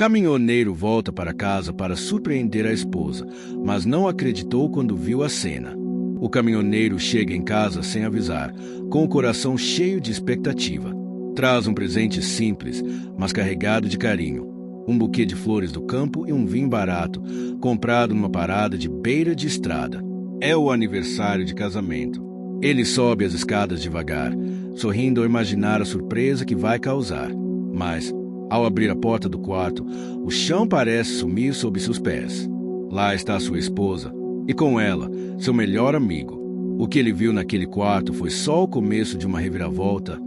caminhoneiro volta para casa para surpreender a esposa, mas não acreditou quando viu a cena. O caminhoneiro chega em casa sem avisar, com o coração cheio de expectativa. Traz um presente simples, mas carregado de carinho. Um buquê de flores do campo e um vinho barato, comprado numa parada de beira de estrada. É o aniversário de casamento. Ele sobe as escadas devagar, sorrindo ao imaginar a surpresa que vai causar. Mas, ao abrir a porta do quarto, o chão parece sumir sob seus pés. Lá está sua esposa, e com ela, seu melhor amigo. O que ele viu naquele quarto foi só o começo de uma reviravolta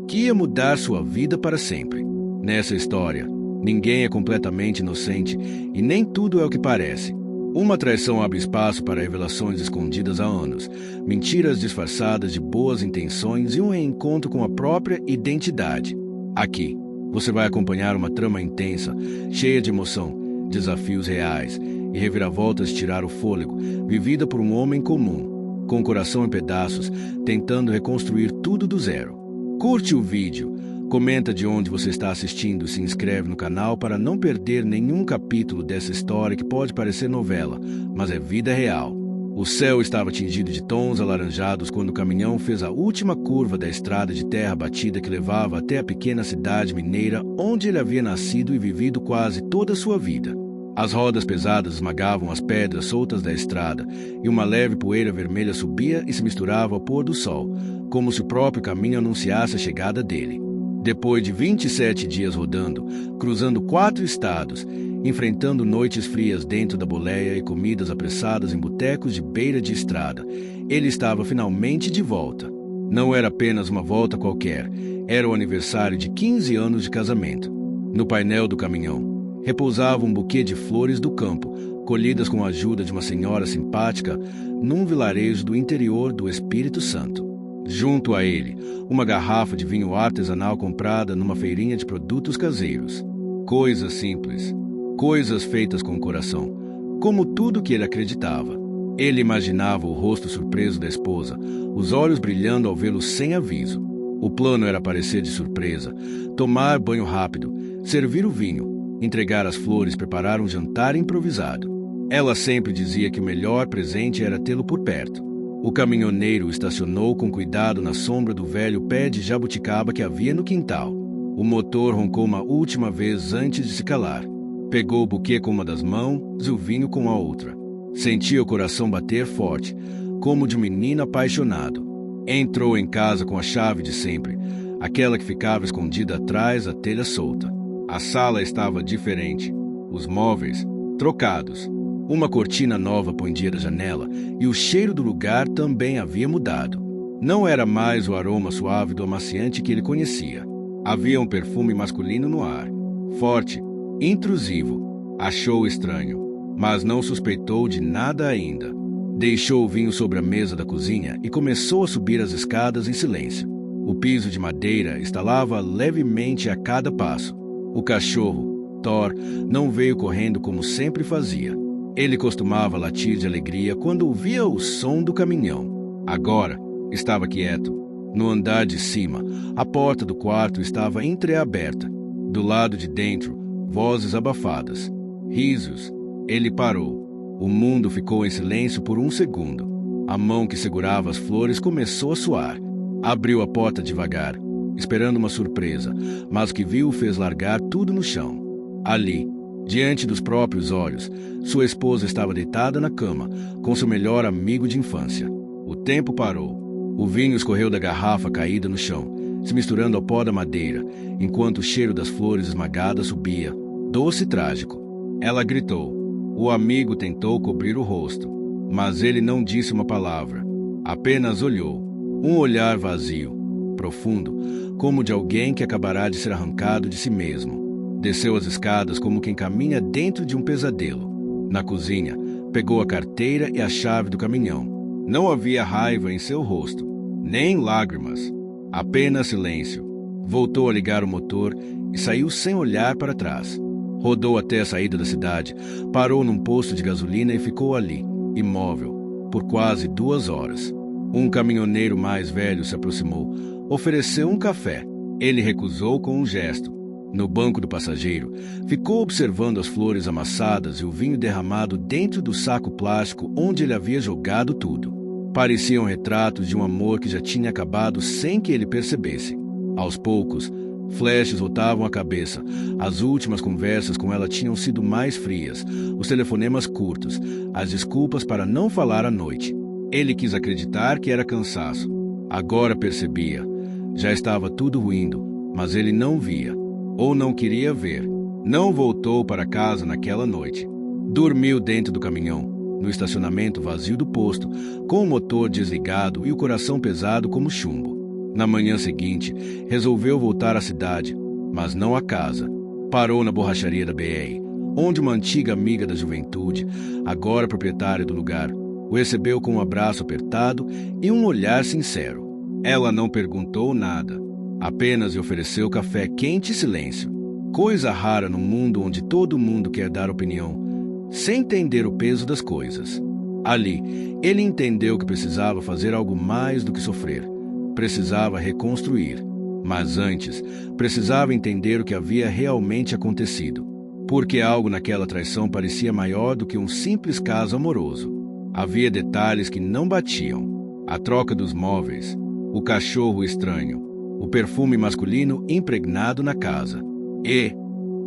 que ia mudar sua vida para sempre. Nessa história, ninguém é completamente inocente e nem tudo é o que parece. Uma traição abre espaço para revelações escondidas há anos, mentiras disfarçadas de boas intenções e um reencontro com a própria identidade. Aqui, você vai acompanhar uma trama intensa, cheia de emoção, desafios reais e reviravoltas de tirar o fôlego, vivida por um homem comum, com o coração em pedaços, tentando reconstruir tudo do zero. Curte o vídeo, comenta de onde você está assistindo e se inscreve no canal para não perder nenhum capítulo dessa história que pode parecer novela, mas é vida real. O céu estava tingido de tons alaranjados quando o caminhão fez a última curva da estrada de terra batida que levava até a pequena cidade mineira onde ele havia nascido e vivido quase toda a sua vida. As rodas pesadas esmagavam as pedras soltas da estrada e uma leve poeira vermelha subia e se misturava ao pôr do sol, como se o próprio caminho anunciasse a chegada dele. Depois de 27 dias rodando, cruzando 4 estados, enfrentando noites frias dentro da boleia e comidas apressadas em botecos de beira de estrada, ele estava finalmente de volta. Não era apenas uma volta qualquer, era o aniversário de 15 anos de casamento. No painel do caminhão, repousava um buquê de flores do campo, colhidas com a ajuda de uma senhora simpática num vilarejo do interior do Espírito Santo. Junto a ele, uma garrafa de vinho artesanal comprada numa feirinha de produtos caseiros. Coisas simples, coisas feitas com o coração, como tudo que ele acreditava. Ele imaginava o rosto surpreso da esposa, os olhos brilhando ao vê-lo sem aviso. O plano era aparecer de surpresa, tomar banho rápido, servir o vinho, entregar as flores e preparar um jantar improvisado. Ela sempre dizia que o melhor presente era tê-lo por perto. O caminhoneiro estacionou com cuidado na sombra do velho pé de jabuticaba que havia no quintal. O motor roncou uma última vez antes de se calar. Pegou o buquê com uma das mãos e o vinho com a outra. Sentia o coração bater forte, como de um menino apaixonado. Entrou em casa com a chave de sempre, aquela que ficava escondida atrás da telha solta. A sala estava diferente, os móveis trocados. Uma cortina nova pendia da janela e o cheiro do lugar também havia mudado. Não era mais o aroma suave do amaciante que ele conhecia. Havia um perfume masculino no ar, forte, intrusivo. Achou estranho, mas não suspeitou de nada ainda. Deixou o vinho sobre a mesa da cozinha e começou a subir as escadas em silêncio. O piso de madeira estalava levemente a cada passo. O cachorro, Thor, não veio correndo como sempre fazia. Ele costumava latir de alegria quando ouvia o som do caminhão. Agora, estava quieto. No andar de cima, a porta do quarto estava entreaberta. Do lado de dentro, vozes abafadas. Risos. Ele parou. O mundo ficou em silêncio por um segundo. A mão que segurava as flores começou a suar. Abriu a porta devagar, esperando uma surpresa, mas o que viu fez largar tudo no chão. Ali, diante dos próprios olhos, sua esposa estava deitada na cama, com seu melhor amigo de infância. O tempo parou. O vinho escorreu da garrafa caída no chão, se misturando ao pó da madeira, enquanto o cheiro das flores esmagadas subia, doce e trágico. Ela gritou. O amigo tentou cobrir o rosto, mas ele não disse uma palavra. Apenas olhou. Um olhar vazio, profundo, como de alguém que acabará de ser arrancado de si mesmo. Desceu as escadas como quem caminha dentro de um pesadelo. Na cozinha, pegou a carteira e a chave do caminhão. Não havia raiva em seu rosto, nem lágrimas, apenas silêncio. Voltou a ligar o motor e saiu sem olhar para trás. Rodou até a saída da cidade, parou num posto de gasolina e ficou ali, imóvel, por quase 2 horas. Um caminhoneiro mais velho se aproximou, ofereceu um café. Ele recusou com um gesto. No banco do passageiro, ficou observando as flores amassadas e o vinho derramado dentro do saco plástico onde ele havia jogado tudo. Pareciam retratos de um amor que já tinha acabado sem que ele percebesse. Aos poucos, flashes voltavam à cabeça. As últimas conversas com ela tinham sido mais frias, os telefonemas curtos, as desculpas para não falar à noite. Ele quis acreditar que era cansaço. Agora percebia. Já estava tudo ruindo, mas ele não via. Ou não queria ver. Não voltou para casa naquela noite. Dormiu dentro do caminhão, no estacionamento vazio do posto, com o motor desligado e o coração pesado como chumbo. Na manhã seguinte, resolveu voltar à cidade, mas não à casa. Parou na borracharia da BR, onde uma antiga amiga da juventude, agora proprietária do lugar, o recebeu com um abraço apertado e um olhar sincero. Ela não perguntou nada. Apenas lhe ofereceu café quente e silêncio. Coisa rara num mundo onde todo mundo quer dar opinião, sem entender o peso das coisas. Ali, ele entendeu que precisava fazer algo mais do que sofrer. Precisava reconstruir. Mas antes, precisava entender o que havia realmente acontecido. Porque algo naquela traição parecia maior do que um simples caso amoroso. Havia detalhes que não batiam. A troca dos móveis, o cachorro estranho, o perfume masculino impregnado na casa e,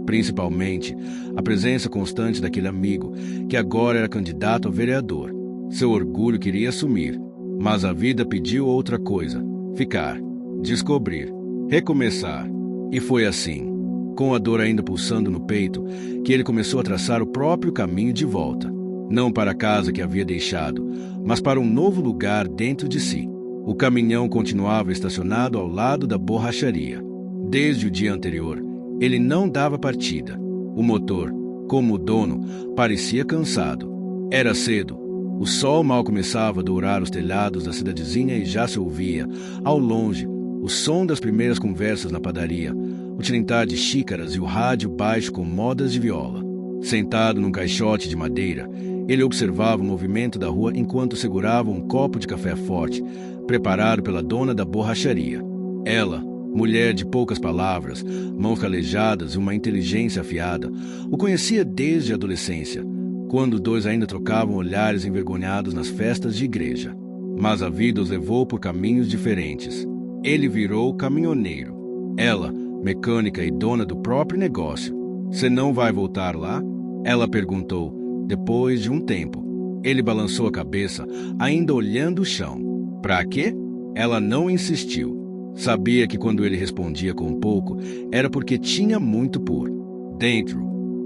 principalmente, a presença constante daquele amigo que agora era candidato a vereador. Seu orgulho queria assumir, mas a vida pediu outra coisa: ficar, descobrir, recomeçar. E foi assim, com a dor ainda pulsando no peito, que ele começou a traçar o próprio caminho de volta. Não para a casa que havia deixado, mas para um novo lugar dentro de si. O caminhão continuava estacionado ao lado da borracharia. Desde o dia anterior, ele não dava partida. O motor, como o dono, parecia cansado. Era cedo. O sol mal começava a dourar os telhados da cidadezinha e já se ouvia, ao longe, o som das primeiras conversas na padaria, o tilintar de xícaras e o rádio baixo com modas de viola. Sentado num caixote de madeira, ele observava o movimento da rua enquanto segurava um copo de café forte, preparado pela dona da borracharia. Ela, mulher de poucas palavras, mãos calejadas e uma inteligência afiada, o conhecia desde a adolescência, quando os dois ainda trocavam olhares envergonhados nas festas de igreja. Mas a vida os levou por caminhos diferentes. Ele virou caminhoneiro. Ela, mecânica e dona do próprio negócio. "Você não vai voltar lá?" Ela perguntou, depois de um tempo. Ele balançou a cabeça, ainda olhando o chão. "Pra quê?" Ela não insistiu. Sabia que quando ele respondia com pouco, era porque tinha muito por dentro.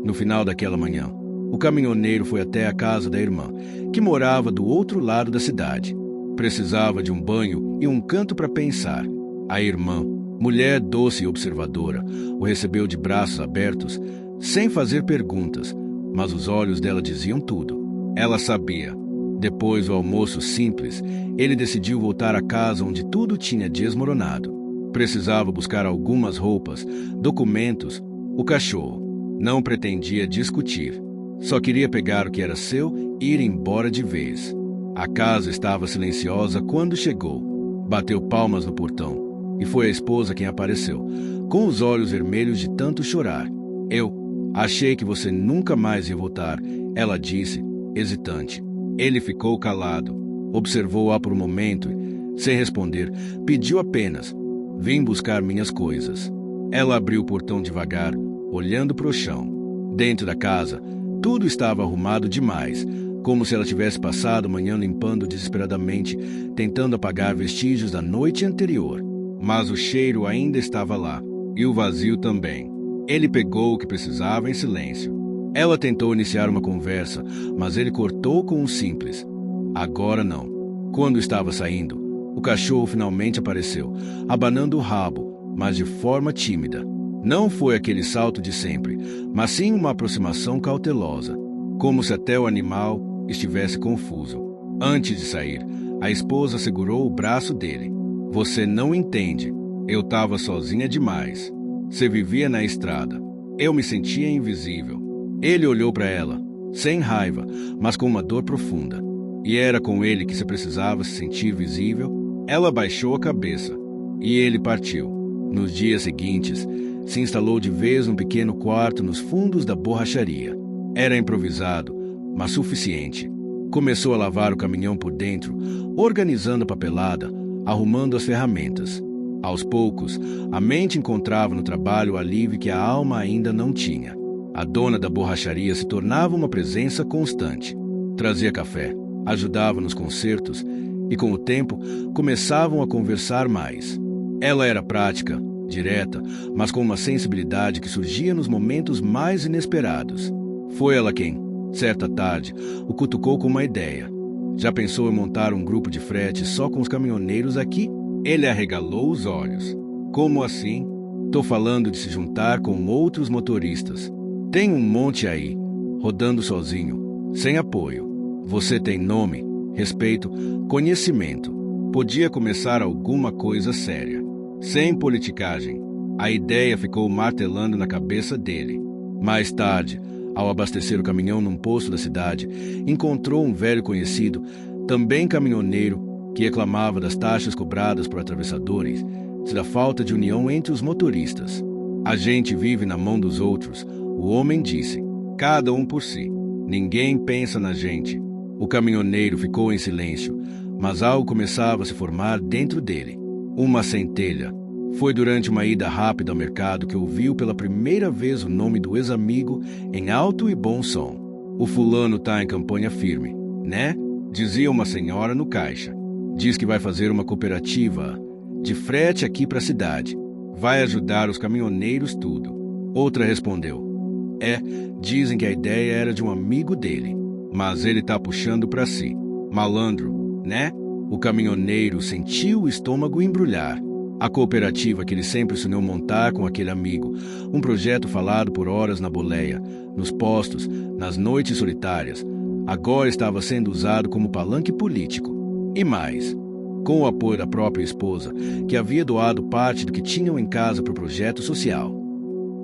No final daquela manhã, o caminhoneiro foi até a casa da irmã, que morava do outro lado da cidade. Precisava de um banho e um canto para pensar. A irmã, mulher doce e observadora, o recebeu de braços abertos, sem fazer perguntas, mas os olhos dela diziam tudo. Ela sabia. Depois do almoço simples, ele decidiu voltar à casa onde tudo tinha desmoronado. Precisava buscar algumas roupas, documentos, o cachorro. Não pretendia discutir. Só queria pegar o que era seu e ir embora de vez. A casa estava silenciosa quando chegou. Bateu palmas no portão, e foi a esposa quem apareceu, com os olhos vermelhos de tanto chorar. "Eu achei que você nunca mais ia voltar", ela disse, hesitante. Ele ficou calado, observou-a por um momento e, sem responder, pediu apenas: "Vim buscar minhas coisas." Ela abriu o portão devagar, olhando para o chão. Dentro da casa, tudo estava arrumado demais, como se ela tivesse passado a manhã limpando desesperadamente, tentando apagar vestígios da noite anterior. Mas o cheiro ainda estava lá, e o vazio também. Ele pegou o que precisava em silêncio. Ela tentou iniciar uma conversa, mas ele cortou com um simples: "Agora não." Quando estava saindo, o cachorro finalmente apareceu, abanando o rabo, mas de forma tímida. Não foi aquele salto de sempre, mas sim uma aproximação cautelosa, como se até o animal estivesse confuso. Antes de sair, a esposa segurou o braço dele. "Você não entende. Eu estava sozinha demais. Você vivia na estrada. Eu me sentia invisível." Ele olhou para ela, sem raiva, mas com uma dor profunda. E era com ele que se precisava se sentir visível. Ela baixou a cabeça, e ele partiu. Nos dias seguintes, se instalou de vez num pequeno quarto nos fundos da borracharia. Era improvisado, mas suficiente. Começou a lavar o caminhão por dentro, organizando a papelada, arrumando as ferramentas. Aos poucos, a mente encontrava no trabalho o alívio que a alma ainda não tinha. A dona da borracharia se tornava uma presença constante. Trazia café, ajudava nos concertos e, com o tempo, começavam a conversar mais. Ela era prática, direta, mas com uma sensibilidade que surgia nos momentos mais inesperados. Foi ela quem, certa tarde, o cutucou com uma ideia. Já pensou em montar um grupo de frete só com os caminhoneiros aqui? Ele arregalou os olhos. Como assim? Tô falando de se juntar com outros motoristas. Tem um monte aí, rodando sozinho, sem apoio. Você tem nome, respeito, conhecimento. Podia começar alguma coisa séria. Sem politicagem. A ideia ficou martelando na cabeça dele. Mais tarde, ao abastecer o caminhão num posto da cidade, encontrou um velho conhecido, também caminhoneiro, que reclamava das taxas cobradas por atravessadores e da falta de união entre os motoristas. A gente vive na mão dos outros, o homem disse, cada um por si. Ninguém pensa na gente. O caminhoneiro ficou em silêncio, mas algo começava a se formar dentro dele. Uma centelha. Foi durante uma ida rápida ao mercado que ouviu pela primeira vez o nome do ex-amigo em alto e bom som. O fulano tá em campanha firme, né? Dizia uma senhora no caixa. Diz que vai fazer uma cooperativa de frete aqui para a cidade. Vai ajudar os caminhoneiros tudo. Outra respondeu. Dizem que a ideia era de um amigo dele, mas ele tá puxando para si. Malandro, né? O caminhoneiro sentiu o estômago embrulhar. A cooperativa que ele sempre sonhou montar com aquele amigo, um projeto falado por horas na boleia, nos postos, nas noites solitárias, agora estava sendo usado como palanque político. E mais, com o apoio da própria esposa, que havia doado parte do que tinham em casa para o projeto social.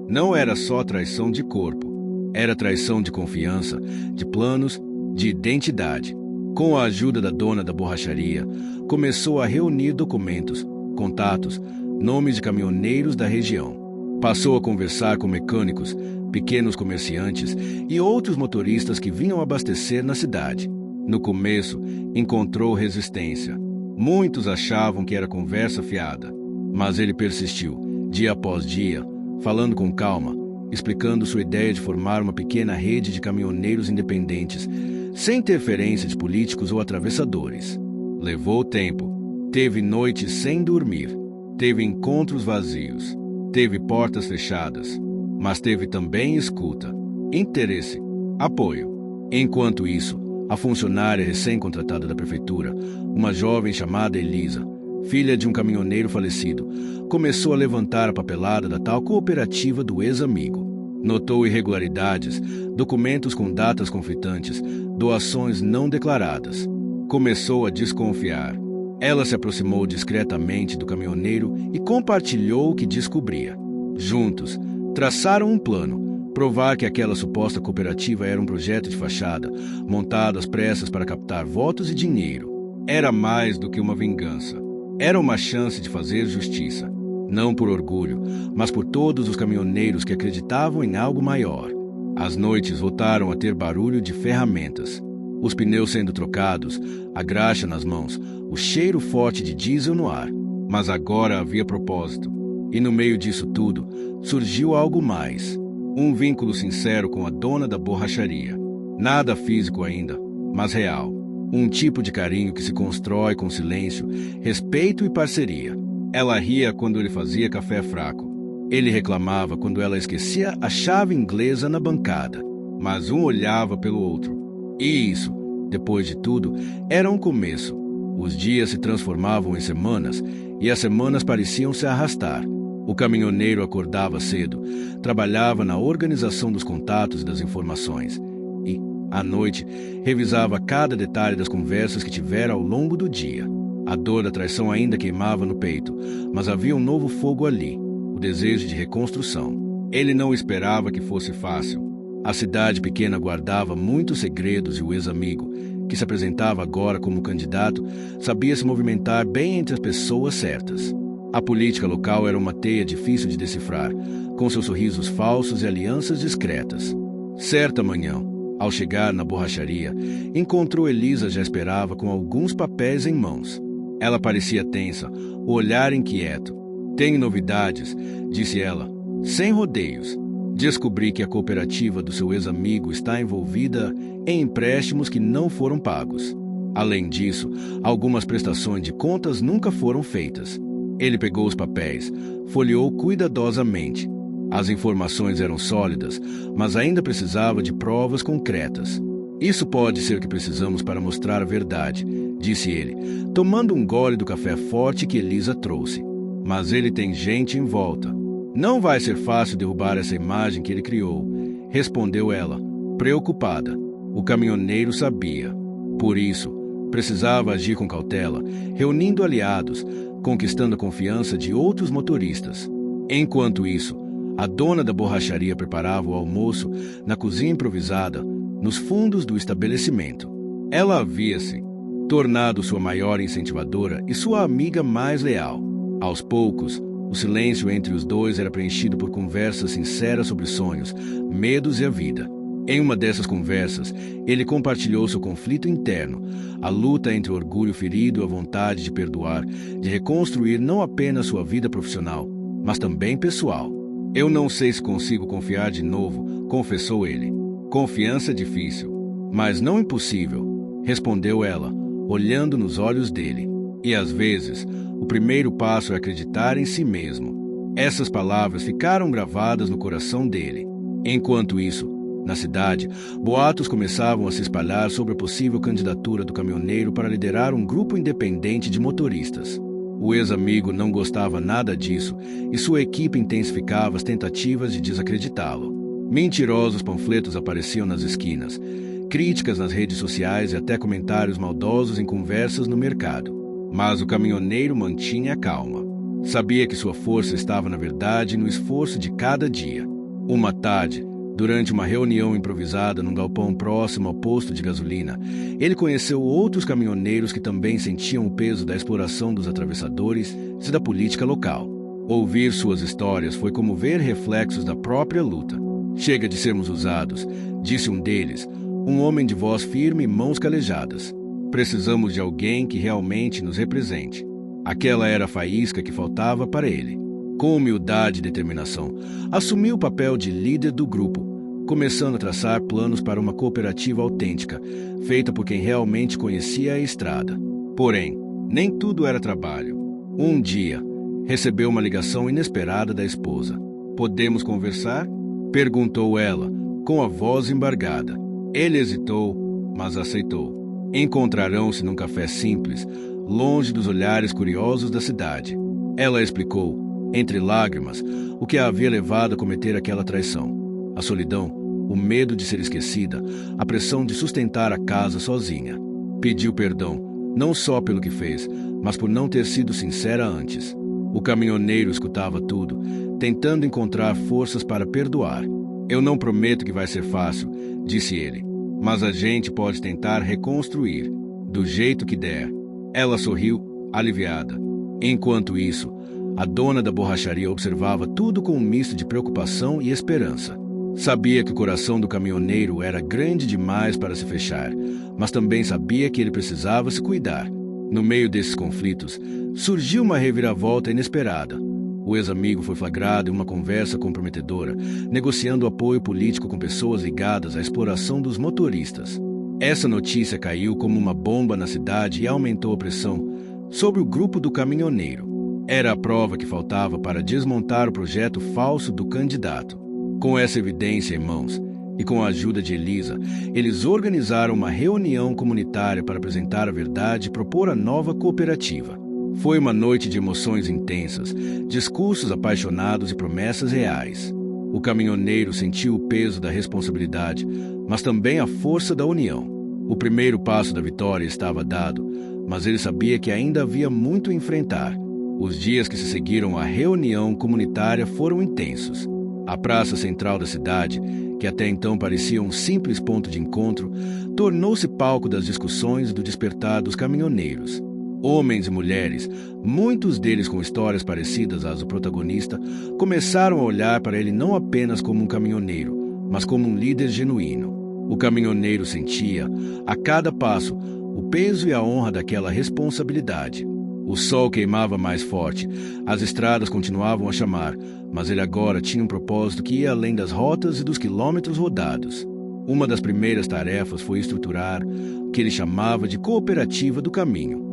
Não era só traição de corpo, era traição de confiança, de planos, de identidade. Com a ajuda da dona da borracharia, começou a reunir documentos, contatos, nomes de caminhoneiros da região. Passou a conversar com mecânicos, pequenos comerciantes e outros motoristas que vinham abastecer na cidade. No começo, encontrou resistência. Muitos achavam que era conversa fiada, mas ele persistiu, dia após dia, falando com calma, explicando sua ideia de formar uma pequena rede de caminhoneiros independentes, sem interferência de políticos ou atravessadores. Levou tempo. Teve noites sem dormir. Teve encontros vazios. Teve portas fechadas. Mas teve também escuta, interesse, apoio. Enquanto isso, a funcionária recém-contratada da prefeitura, uma jovem chamada Elisa, filha de um caminhoneiro falecido, começou a levantar a papelada da tal cooperativa do ex-amigo. Notou irregularidades, documentos com datas conflitantes, doações não declaradas. Começou a desconfiar. Ela se aproximou discretamente do caminhoneiro e compartilhou o que descobria. Juntos, traçaram um plano. Provar que aquela suposta cooperativa era um projeto de fachada, montado às pressas para captar votos e dinheiro. Era mais do que uma vingança. Era uma chance de fazer justiça. Não por orgulho, mas por todos os caminhoneiros que acreditavam em algo maior. As noites voltaram a ter barulho de ferramentas. Os pneus sendo trocados, a graxa nas mãos, o cheiro forte de diesel no ar. Mas agora havia propósito. E no meio disso tudo, surgiu algo mais. Um vínculo sincero com a dona da borracharia. Nada físico ainda, mas real. Um tipo de carinho que se constrói com silêncio, respeito e parceria. Ela ria quando ele fazia café fraco. Ele reclamava quando ela esquecia a chave inglesa na bancada. Mas um olhava pelo outro. E isso, depois de tudo, era um começo. Os dias se transformavam em semanas e as semanas pareciam se arrastar. O caminhoneiro acordava cedo, trabalhava na organização dos contatos e das informações e, à noite, revisava cada detalhe das conversas que tivera ao longo do dia. A dor da traição ainda queimava no peito, mas havia um novo fogo ali, o desejo de reconstrução. Ele não esperava que fosse fácil. A cidade pequena guardava muitos segredos e o ex-amigo, que se apresentava agora como candidato, sabia se movimentar bem entre as pessoas certas. A política local era uma teia difícil de decifrar, com seus sorrisos falsos e alianças discretas. Certa manhã, ao chegar na borracharia, encontrou Elisa já esperava com alguns papéis em mãos. Ela parecia tensa, o olhar inquieto. "Tenho novidades", disse ela, sem rodeios. "Descobri que a cooperativa do seu ex-amigo está envolvida em empréstimos que não foram pagos. Além disso, algumas prestações de contas nunca foram feitas." Ele pegou os papéis, folheou cuidadosamente. As informações eram sólidas, mas ainda precisava de provas concretas. "Isso pode ser o que precisamos para mostrar a verdade", disse ele, tomando um gole do café forte que Elisa trouxe. "Mas ele tem gente em volta. Não vai ser fácil derrubar essa imagem que ele criou", respondeu ela, preocupada. O caminhoneiro sabia. Por isso, precisava agir com cautela, reunindo aliados, conquistando a confiança de outros motoristas. Enquanto isso, a dona da borracharia preparava o almoço na cozinha improvisada, nos fundos do estabelecimento. Ela havia-se tornado sua maior incentivadora e sua amiga mais leal. Aos poucos, o silêncio entre os dois era preenchido por conversas sinceras sobre sonhos, medos e a vida. Em uma dessas conversas, ele compartilhou seu conflito interno, a luta entre o orgulho ferido e a vontade de perdoar, de reconstruir não apenas sua vida profissional, mas também pessoal. "Eu não sei se consigo confiar de novo", confessou ele. "Confiança é difícil, mas não impossível", respondeu ela, olhando nos olhos dele. "E às vezes, o primeiro passo é acreditar em si mesmo." Essas palavras ficaram gravadas no coração dele. Enquanto isso, na cidade, boatos começavam a se espalhar sobre a possível candidatura do caminhoneiro para liderar um grupo independente de motoristas. O ex-amigo não gostava nada disso e sua equipe intensificava as tentativas de desacreditá-lo. Mentirosos panfletos apareciam nas esquinas, críticas nas redes sociais e até comentários maldosos em conversas no mercado. Mas o caminhoneiro mantinha a calma. Sabia que sua força estava, na verdade, no esforço de cada dia. Uma tarde, durante uma reunião improvisada num galpão próximo ao posto de gasolina, ele conheceu outros caminhoneiros que também sentiam o peso da exploração dos atravessadores e da política local. Ouvir suas histórias foi como ver reflexos da própria luta. "Chega de sermos usados", disse um deles, um homem de voz firme e mãos calejadas. "Precisamos de alguém que realmente nos represente." Aquela era a faísca que faltava para ele. Com humildade e determinação, assumiu o papel de líder do grupo, começando a traçar planos para uma cooperativa autêntica, feita por quem realmente conhecia a estrada. Porém, nem tudo era trabalho. Um dia, recebeu uma ligação inesperada da esposa. "Podemos conversar?", perguntou ela, com a voz embargada. Ele hesitou, mas aceitou. Encontrarão-se num café simples, longe dos olhares curiosos da cidade. Ela explicou, entre lágrimas, o que a havia levado a cometer aquela traição. A solidão, o medo de ser esquecida, a pressão de sustentar a casa sozinha. Pediu perdão, não só pelo que fez, mas por não ter sido sincera antes. O caminhoneiro escutava tudo, tentando encontrar forças para perdoar. "Eu não prometo que vai ser fácil", disse ele, "mas a gente pode tentar reconstruir, do jeito que der." Ela sorriu, aliviada. Enquanto isso, a dona da borracharia observava tudo com um misto de preocupação e esperança. Sabia que o coração do caminhoneiro era grande demais para se fechar, mas também sabia que ele precisava se cuidar. No meio desses conflitos, surgiu uma reviravolta inesperada. O ex-amigo foi flagrado em uma conversa comprometedora, negociando apoio político com pessoas ligadas à exploração dos motoristas. Essa notícia caiu como uma bomba na cidade e aumentou a pressão sobre o grupo do caminhoneiro. Era a prova que faltava para desmontar o projeto falso do candidato. Com essa evidência em mãos, e com a ajuda de Elisa, eles organizaram uma reunião comunitária para apresentar a verdade e propor a nova cooperativa. Foi uma noite de emoções intensas, discursos apaixonados e promessas reais. O caminhoneiro sentiu o peso da responsabilidade, mas também a força da união. O primeiro passo da vitória estava dado, mas ele sabia que ainda havia muito a enfrentar. Os dias que se seguiram à reunião comunitária foram intensos. A praça central da cidade, que até então parecia um simples ponto de encontro, tornou-se palco das discussões e do despertar dos caminhoneiros. Homens e mulheres, muitos deles com histórias parecidas às do protagonista, começaram a olhar para ele não apenas como um caminhoneiro, mas como um líder genuíno. O caminhoneiro sentia, a cada passo, o peso e a honra daquela responsabilidade. O sol queimava mais forte, as estradas continuavam a chamar, mas ele agora tinha um propósito que ia além das rotas e dos quilômetros rodados. Uma das primeiras tarefas foi estruturar o que ele chamava de cooperativa do caminho.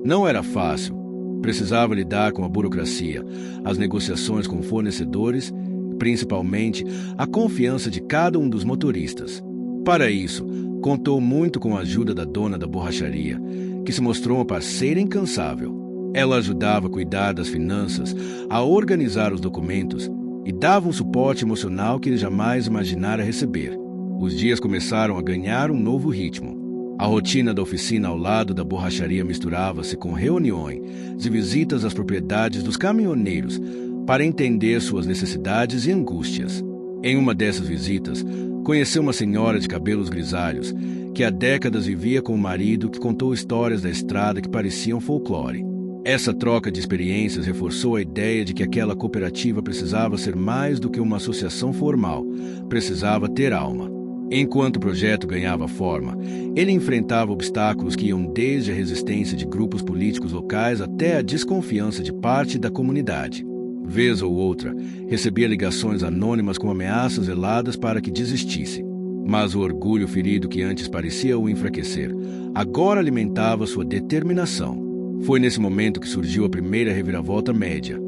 Não era fácil. Precisava lidar com a burocracia, as negociações com fornecedores, principalmente a confiança de cada um dos motoristas. Para isso, contou muito com a ajuda da dona da borracharia, que se mostrou uma parceira incansável. Ela ajudava a cuidar das finanças, a organizar os documentos e dava um suporte emocional que ele jamais imaginara receber. Os dias começaram a ganhar um novo ritmo. A rotina da oficina ao lado da borracharia misturava-se com reuniões e visitas às propriedades dos caminhoneiros para entender suas necessidades e angústias. Em uma dessas visitas, conheceu uma senhora de cabelos grisalhos que há décadas vivia com o marido que contou histórias da estrada que pareciam folclore. Essa troca de experiências reforçou a ideia de que aquela cooperativa precisava ser mais do que uma associação formal, precisava ter alma. Enquanto o projeto ganhava forma, ele enfrentava obstáculos que iam desde a resistência de grupos políticos locais até a desconfiança de parte da comunidade. Vez ou outra, recebia ligações anônimas com ameaças veladas para que desistisse. Mas o orgulho ferido que antes parecia o enfraquecer, agora alimentava sua determinação. Foi nesse momento que surgiu a primeira reviravolta média.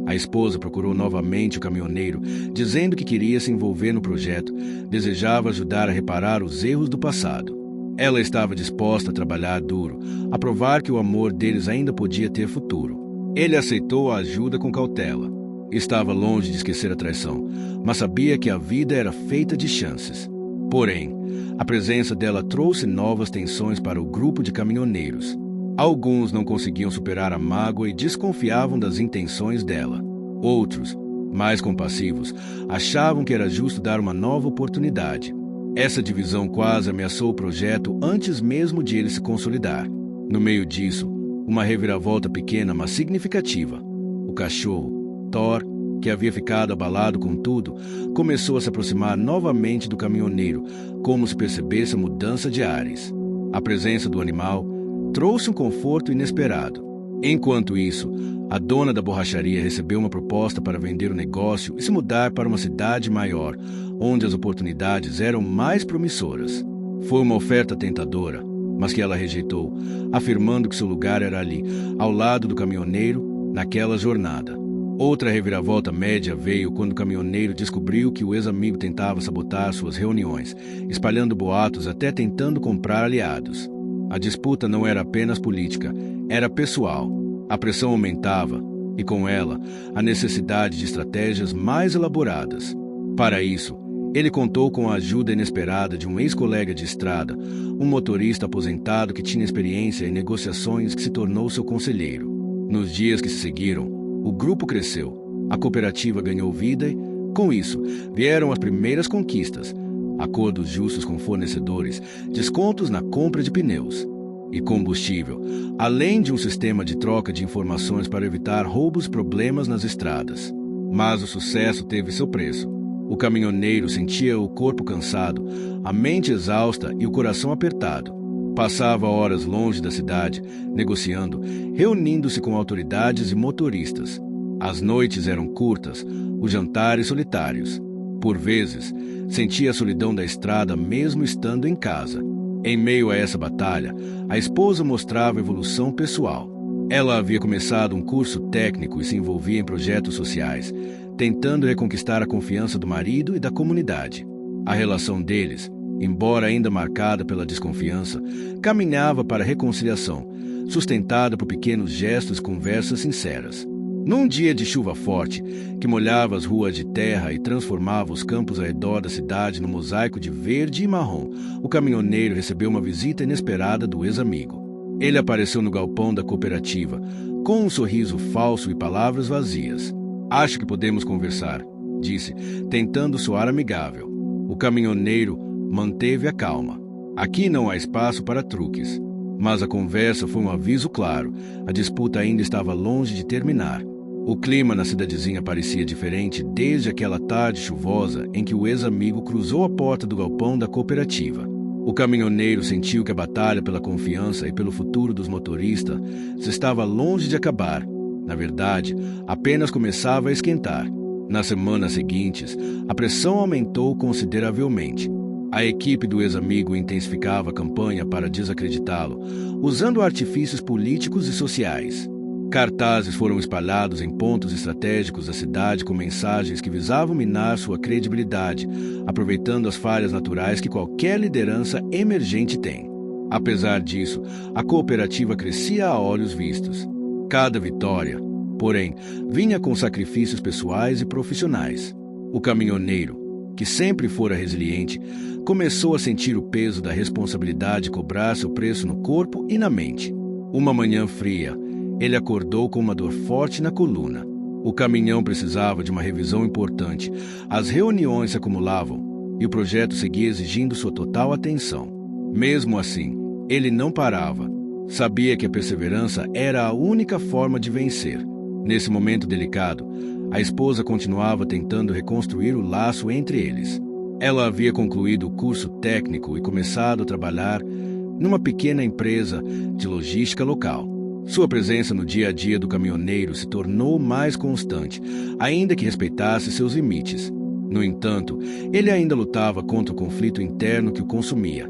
A esposa procurou novamente o caminhoneiro, dizendo que queria se envolver no projeto, desejava ajudar a reparar os erros do passado. Ela estava disposta a trabalhar duro, a provar que o amor deles ainda podia ter futuro. Ele aceitou a ajuda com cautela. Estava longe de esquecer a traição, mas sabia que a vida era feita de chances. Porém, a presença dela trouxe novas tensões para o grupo de caminhoneiros. Alguns não conseguiam superar a mágoa e desconfiavam das intenções dela. Outros, mais compassivos, achavam que era justo dar uma nova oportunidade. Essa divisão quase ameaçou o projeto antes mesmo de ele se consolidar. No meio disso, uma reviravolta pequena, mas significativa. O cachorro, Thor, que havia ficado abalado com tudo, começou a se aproximar novamente do caminhoneiro, como se percebesse a mudança de ares. A presença do animal trouxe um conforto inesperado. Enquanto isso, a dona da borracharia recebeu uma proposta para vender o negócio e se mudar para uma cidade maior, onde as oportunidades eram mais promissoras. Foi uma oferta tentadora, mas que ela rejeitou, afirmando que seu lugar era ali, ao lado do caminhoneiro, naquela jornada. Outra reviravolta média veio quando o caminhoneiro descobriu que o ex-amigo tentava sabotar suas reuniões, espalhando boatos até tentando comprar aliados. A disputa não era apenas política, era pessoal. A pressão aumentava, e com ela, a necessidade de estratégias mais elaboradas. Para isso, ele contou com a ajuda inesperada de um ex-colega de estrada, um motorista aposentado que tinha experiência em negociações que se tornou seu conselheiro. Nos dias que se seguiram, o grupo cresceu, a cooperativa ganhou vida e, com isso, vieram as primeiras conquistas: acordos justos com fornecedores, descontos na compra de pneus e combustível, além de um sistema de troca de informações para evitar roubos e problemas nas estradas. Mas o sucesso teve seu preço. O caminhoneiro sentia o corpo cansado, a mente exausta e o coração apertado. Passava horas longe da cidade, negociando, reunindo-se com autoridades e motoristas. As noites eram curtas, os jantares solitários. Por vezes, sentia a solidão da estrada mesmo estando em casa. Em meio a essa batalha, a esposa mostrava evolução pessoal. Ela havia começado um curso técnico e se envolvia em projetos sociais, tentando reconquistar a confiança do marido e da comunidade. A relação deles, embora ainda marcada pela desconfiança, caminhava para a reconciliação, sustentada por pequenos gestos e conversas sinceras. Num dia de chuva forte, que molhava as ruas de terra e transformava os campos ao redor da cidade num mosaico de verde e marrom, o caminhoneiro recebeu uma visita inesperada do ex-amigo. Ele apareceu no galpão da cooperativa, com um sorriso falso e palavras vazias. "Acho que podemos conversar", disse, tentando soar amigável. O caminhoneiro manteve a calma. "Aqui não há espaço para truques." Mas a conversa foi um aviso claro. A disputa ainda estava longe de terminar. O clima na cidadezinha parecia diferente desde aquela tarde chuvosa em que o ex-amigo cruzou a porta do galpão da cooperativa. O caminhoneiro sentiu que a batalha pela confiança e pelo futuro dos motoristas estava longe de acabar. Na verdade, apenas começava a esquentar. Nas semanas seguintes, a pressão aumentou consideravelmente. A equipe do ex-amigo intensificava a campanha para desacreditá-lo, usando artifícios políticos e sociais. Cartazes foram espalhados em pontos estratégicos da cidade com mensagens que visavam minar sua credibilidade, aproveitando as falhas naturais que qualquer liderança emergente tem. Apesar disso, a cooperativa crescia a olhos vistos. Cada vitória, porém, vinha com sacrifícios pessoais e profissionais. O caminhoneiro, que sempre fora resiliente, começou a sentir o peso da responsabilidade de cobrar seu preço no corpo e na mente. Uma manhã fria, ele acordou com uma dor forte na coluna. O caminhão precisava de uma revisão importante. As reuniões se acumulavam e o projeto seguia exigindo sua total atenção. Mesmo assim, ele não parava. Sabia que a perseverança era a única forma de vencer. Nesse momento delicado, a esposa continuava tentando reconstruir o laço entre eles. Ela havia concluído o curso técnico e começado a trabalhar numa pequena empresa de logística local. Sua presença no dia a dia do caminhoneiro se tornou mais constante, ainda que respeitasse seus limites. No entanto, ele ainda lutava contra o conflito interno que o consumia,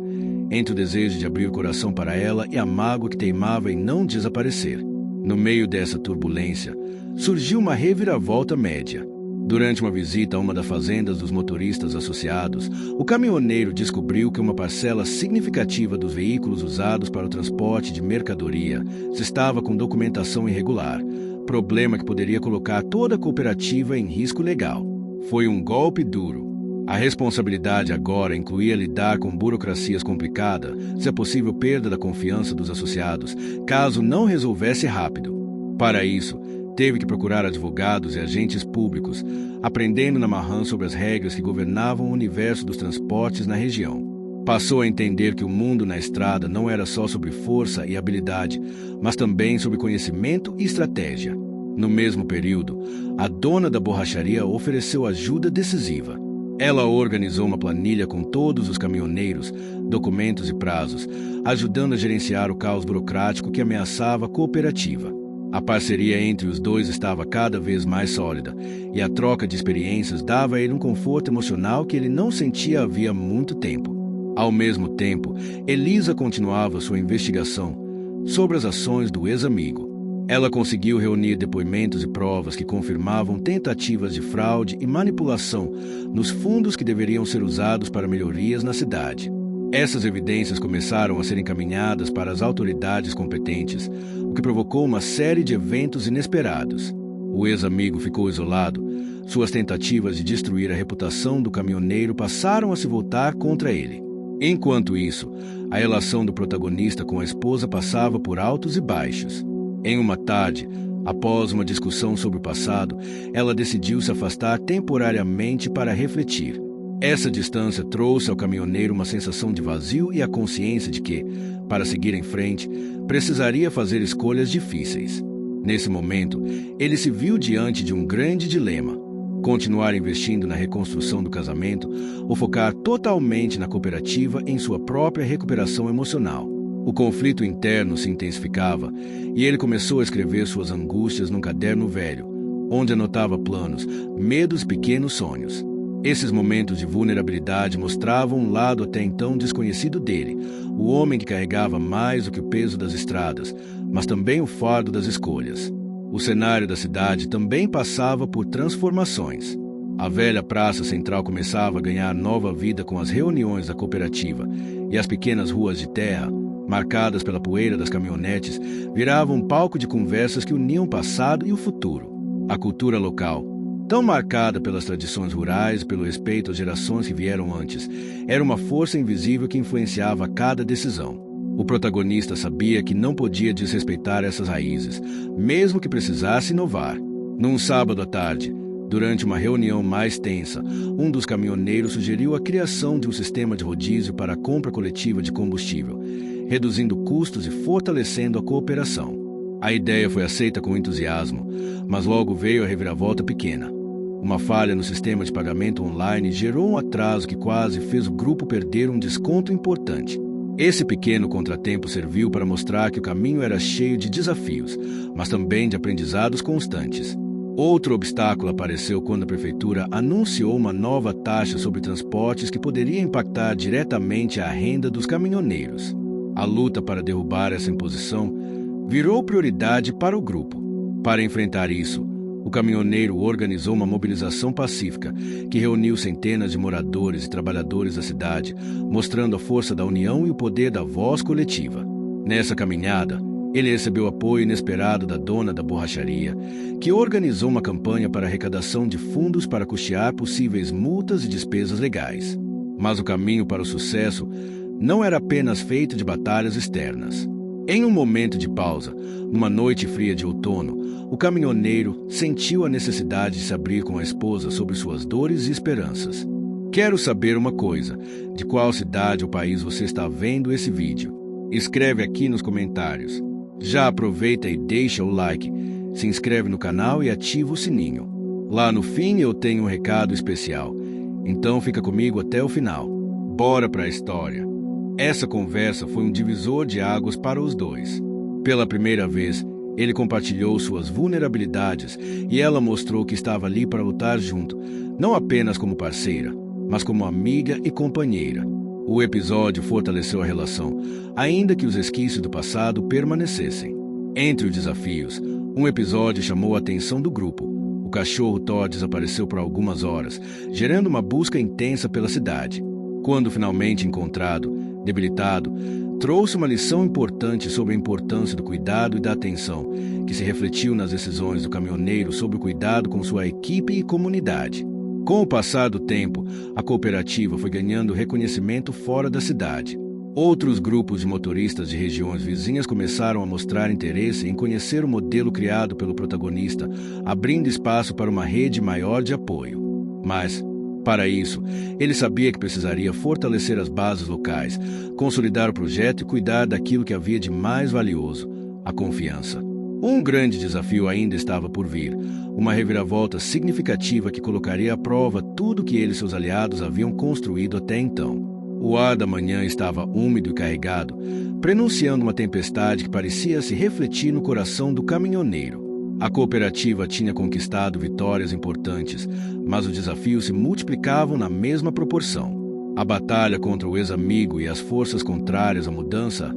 entre o desejo de abrir o coração para ela e a mágoa que teimava em não desaparecer. No meio dessa turbulência, surgiu uma reviravolta média. Durante uma visita a uma das fazendas dos motoristas associados, o caminhoneiro descobriu que uma parcela significativa dos veículos usados para o transporte de mercadoria estava com documentação irregular, problema que poderia colocar toda a cooperativa em risco legal. Foi um golpe duro. A responsabilidade agora incluía lidar com burocracias complicadas e a possível perda da confiança dos associados, caso não resolvesse rápido. Para isso, teve que procurar advogados e agentes públicos, aprendendo na marra sobre as regras que governavam o universo dos transportes na região. Passou a entender que o mundo na estrada não era só sobre força e habilidade, mas também sobre conhecimento e estratégia. No mesmo período, a dona da borracharia ofereceu ajuda decisiva. Ela organizou uma planilha com todos os caminhoneiros, documentos e prazos, ajudando a gerenciar o caos burocrático que ameaçava a cooperativa. A parceria entre os dois estava cada vez mais sólida, e a troca de experiências dava a ele um conforto emocional que ele não sentia havia muito tempo. Ao mesmo tempo, Elisa continuava sua investigação sobre as ações do ex-amigo. Ela conseguiu reunir depoimentos e provas que confirmavam tentativas de fraude e manipulação nos fundos que deveriam ser usados para melhorias na cidade. Essas evidências começaram a ser encaminhadas para as autoridades competentes, o que provocou uma série de eventos inesperados. O ex-amigo ficou isolado. Suas tentativas de destruir a reputação do caminhoneiro passaram a se voltar contra ele. Enquanto isso, a relação do protagonista com a esposa passava por altos e baixos. Em uma tarde, após uma discussão sobre o passado, ela decidiu se afastar temporariamente para refletir. Essa distância trouxe ao caminhoneiro uma sensação de vazio e a consciência de que, para seguir em frente, precisaria fazer escolhas difíceis. Nesse momento, ele se viu diante de um grande dilema: continuar investindo na reconstrução do casamento ou focar totalmente na cooperativa em sua própria recuperação emocional. O conflito interno se intensificava e ele começou a escrever suas angústias num caderno velho, onde anotava planos, medos e pequenos sonhos. Esses momentos de vulnerabilidade mostravam um lado até então desconhecido dele, o homem que carregava mais do que o peso das estradas, mas também o fardo das escolhas. O cenário da cidade também passava por transformações. A velha praça central começava a ganhar nova vida com as reuniões da cooperativa, e as pequenas ruas de terra, marcadas pela poeira das caminhonetes, viravam um palco de conversas que uniam o passado e o futuro. A cultura local, tão marcada pelas tradições rurais e pelo respeito às gerações que vieram antes, era uma força invisível que influenciava cada decisão. O protagonista sabia que não podia desrespeitar essas raízes, mesmo que precisasse inovar. Num sábado à tarde, durante uma reunião mais tensa, um dos caminhoneiros sugeriu a criação de um sistema de rodízio para a compra coletiva de combustível, reduzindo custos e fortalecendo a cooperação. A ideia foi aceita com entusiasmo, mas logo veio a reviravolta pequena. Uma falha no sistema de pagamento online gerou um atraso que quase fez o grupo perder um desconto importante. Esse pequeno contratempo serviu para mostrar que o caminho era cheio de desafios, mas também de aprendizados constantes. Outro obstáculo apareceu quando a prefeitura anunciou uma nova taxa sobre transportes que poderia impactar diretamente a renda dos caminhoneiros. A luta para derrubar essa imposição virou prioridade para o grupo. Para enfrentar isso, o caminhoneiro organizou uma mobilização pacífica que reuniu centenas de moradores e trabalhadores da cidade, mostrando a força da união e o poder da voz coletiva. Nessa caminhada, ele recebeu apoio inesperado da dona da borracharia, que organizou uma campanha para arrecadação de fundos para custear possíveis multas e despesas legais. Mas o caminho para o sucesso não era apenas feito de batalhas externas. Em um momento de pausa, numa noite fria de outono, o caminhoneiro sentiu a necessidade de se abrir com a esposa sobre suas dores e esperanças. Quero saber uma coisa: de qual cidade ou país você está vendo esse vídeo? Escreve aqui nos comentários. Já aproveita e deixa o like, se inscreve no canal e ativa o sininho. Lá no fim eu tenho um recado especial, então fica comigo até o final. Bora para a história. Essa conversa foi um divisor de águas para os dois. Pela primeira vez, ele compartilhou suas vulnerabilidades e ela mostrou que estava ali para lutar junto, não apenas como parceira, mas como amiga e companheira. O episódio fortaleceu a relação, ainda que os resquícios do passado permanecessem. Entre os desafios, um episódio chamou a atenção do grupo. O cachorro Thor desapareceu por algumas horas, gerando uma busca intensa pela cidade. Quando finalmente encontrado, debilitado, trouxe uma lição importante sobre a importância do cuidado e da atenção, que se refletiu nas decisões do caminhoneiro sobre o cuidado com sua equipe e comunidade. Com o passar do tempo, a cooperativa foi ganhando reconhecimento fora da cidade. Outros grupos de motoristas de regiões vizinhas começaram a mostrar interesse em conhecer o modelo criado pelo protagonista, abrindo espaço para uma rede maior de apoio. Mas, para isso, ele sabia que precisaria fortalecer as bases locais, consolidar o projeto e cuidar daquilo que havia de mais valioso: a confiança. Um grande desafio ainda estava por vir, uma reviravolta significativa que colocaria à prova tudo que ele e seus aliados haviam construído até então. O ar da manhã estava úmido e carregado, prenunciando uma tempestade que parecia se refletir no coração do caminhoneiro. A cooperativa tinha conquistado vitórias importantes, mas os desafios se multiplicavam na mesma proporção. A batalha contra o ex-amigo e as forças contrárias à mudança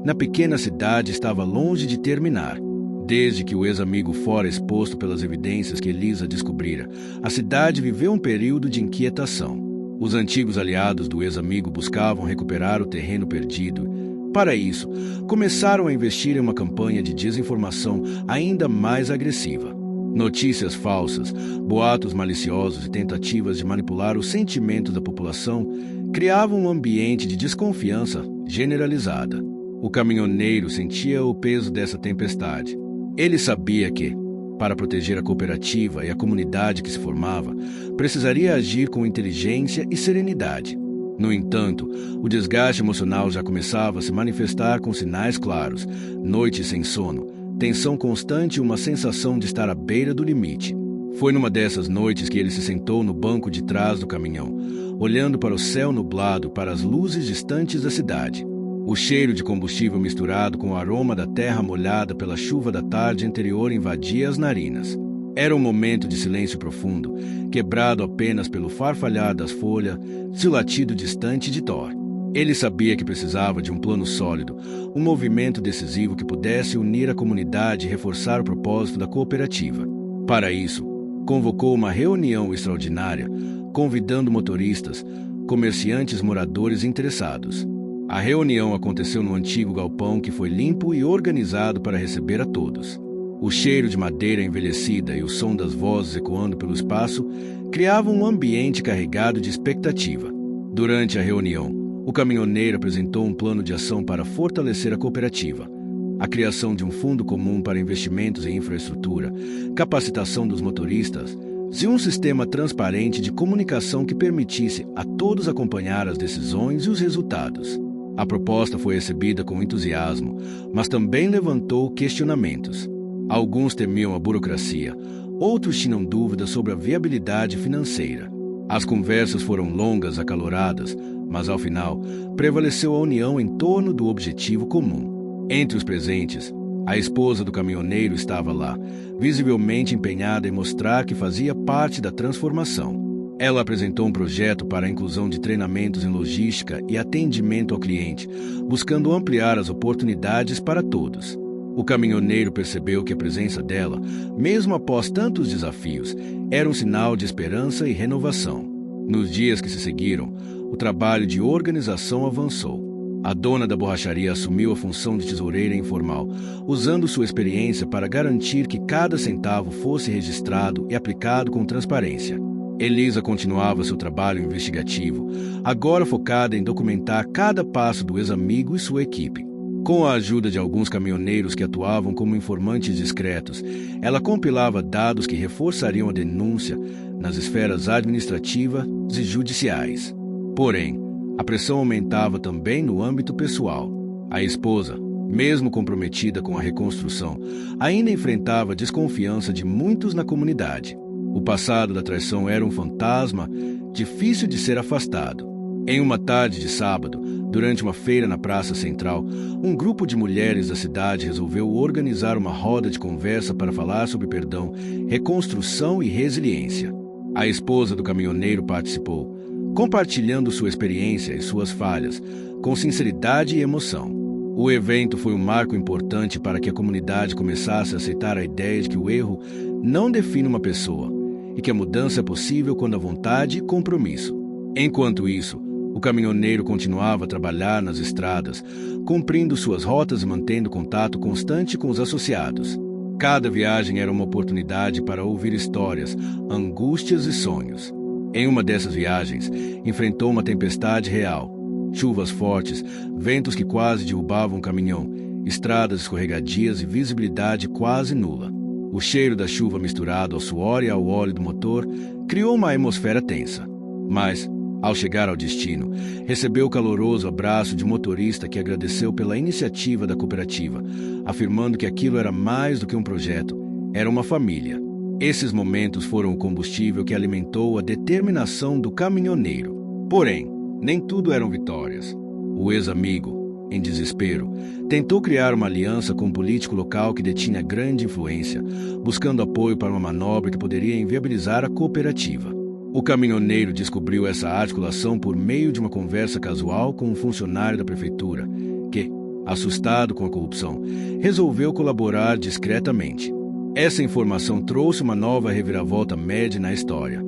na pequena cidade estava longe de terminar. Desde que o ex-amigo fora exposto pelas evidências que Elisa descobrira, a cidade viveu um período de inquietação. Os antigos aliados do ex-amigo buscavam recuperar o terreno perdido. Para isso, começaram a investir em uma campanha de desinformação ainda mais agressiva. Notícias falsas, boatos maliciosos e tentativas de manipular os sentimentos da população criavam um ambiente de desconfiança generalizada. O caminhoneiro sentia o peso dessa tempestade. Ele sabia que, para proteger a cooperativa e a comunidade que se formava, precisaria agir com inteligência e serenidade. No entanto, o desgaste emocional já começava a se manifestar com sinais claros: noites sem sono, tensão constante e uma sensação de estar à beira do limite. Foi numa dessas noites que ele se sentou no banco de trás do caminhão, olhando para o céu nublado, para as luzes distantes da cidade. O cheiro de combustível misturado com o aroma da terra molhada pela chuva da tarde anterior invadia as narinas. Era um momento de silêncio profundo, quebrado apenas pelo farfalhar das folhas e o latido distante de Thor. Ele sabia que precisava de um plano sólido, um movimento decisivo que pudesse unir a comunidade e reforçar o propósito da cooperativa. Para isso, convocou uma reunião extraordinária, convidando motoristas, comerciantes, moradores interessados. A reunião aconteceu no antigo galpão que foi limpo e organizado para receber a todos. O cheiro de madeira envelhecida e o som das vozes ecoando pelo espaço criavam um ambiente carregado de expectativa. Durante a reunião, o caminhoneiro apresentou um plano de ação para fortalecer a cooperativa: a criação de um fundo comum para investimentos em infraestrutura, capacitação dos motoristas e um sistema transparente de comunicação que permitisse a todos acompanhar as decisões e os resultados. A proposta foi recebida com entusiasmo, mas também levantou questionamentos. Alguns temiam a burocracia, outros tinham dúvidas sobre a viabilidade financeira. As conversas foram longas, acaloradas, mas ao final prevaleceu a união em torno do objetivo comum. Entre os presentes, a esposa do caminhoneiro estava lá, visivelmente empenhada em mostrar que fazia parte da transformação. Ela apresentou um projeto para a inclusão de treinamentos em logística e atendimento ao cliente, buscando ampliar as oportunidades para todos. O caminhoneiro percebeu que a presença dela, mesmo após tantos desafios, era um sinal de esperança e renovação. Nos dias que se seguiram, o trabalho de organização avançou. A dona da borracharia assumiu a função de tesoureira informal, usando sua experiência para garantir que cada centavo fosse registrado e aplicado com transparência. Elisa continuava seu trabalho investigativo, agora focada em documentar cada passo do ex-amigo e sua equipe. Com a ajuda de alguns caminhoneiros que atuavam como informantes discretos, ela compilava dados que reforçariam a denúncia nas esferas administrativas e judiciais. Porém, a pressão aumentava também no âmbito pessoal. A esposa, mesmo comprometida com a reconstrução, ainda enfrentava a desconfiança de muitos na comunidade. O passado da traição era um fantasma difícil de ser afastado. Em uma tarde de sábado, durante uma feira na Praça Central, um grupo de mulheres da cidade resolveu organizar uma roda de conversa para falar sobre perdão, reconstrução e resiliência. A esposa do caminhoneiro participou, compartilhando sua experiência e suas falhas, com sinceridade e emoção. O evento foi um marco importante para que a comunidade começasse a aceitar a ideia de que o erro não define uma pessoa e que a mudança é possível quando há vontade e compromisso. Enquanto isso, o caminhoneiro continuava a trabalhar nas estradas, cumprindo suas rotas e mantendo contato constante com os associados. Cada viagem era uma oportunidade para ouvir histórias, angústias e sonhos. Em uma dessas viagens, enfrentou uma tempestade real. Chuvas fortes, ventos que quase derrubavam o caminhão, estradas escorregadias e visibilidade quase nula. O cheiro da chuva misturado ao suor e ao óleo do motor criou uma atmosfera tensa. Mas, ao chegar ao destino, recebeu o caloroso abraço de um motorista que agradeceu pela iniciativa da cooperativa, afirmando que aquilo era mais do que um projeto, era uma família. Esses momentos foram o combustível que alimentou a determinação do caminhoneiro. Porém, nem tudo eram vitórias. O ex-amigo, em desespero, tentou criar uma aliança com um político local que detinha grande influência, buscando apoio para uma manobra que poderia inviabilizar a cooperativa. O caminhoneiro descobriu essa articulação por meio de uma conversa casual com um funcionário da prefeitura, que, assustado com a corrupção, resolveu colaborar discretamente. Essa informação trouxe uma nova reviravolta média na história.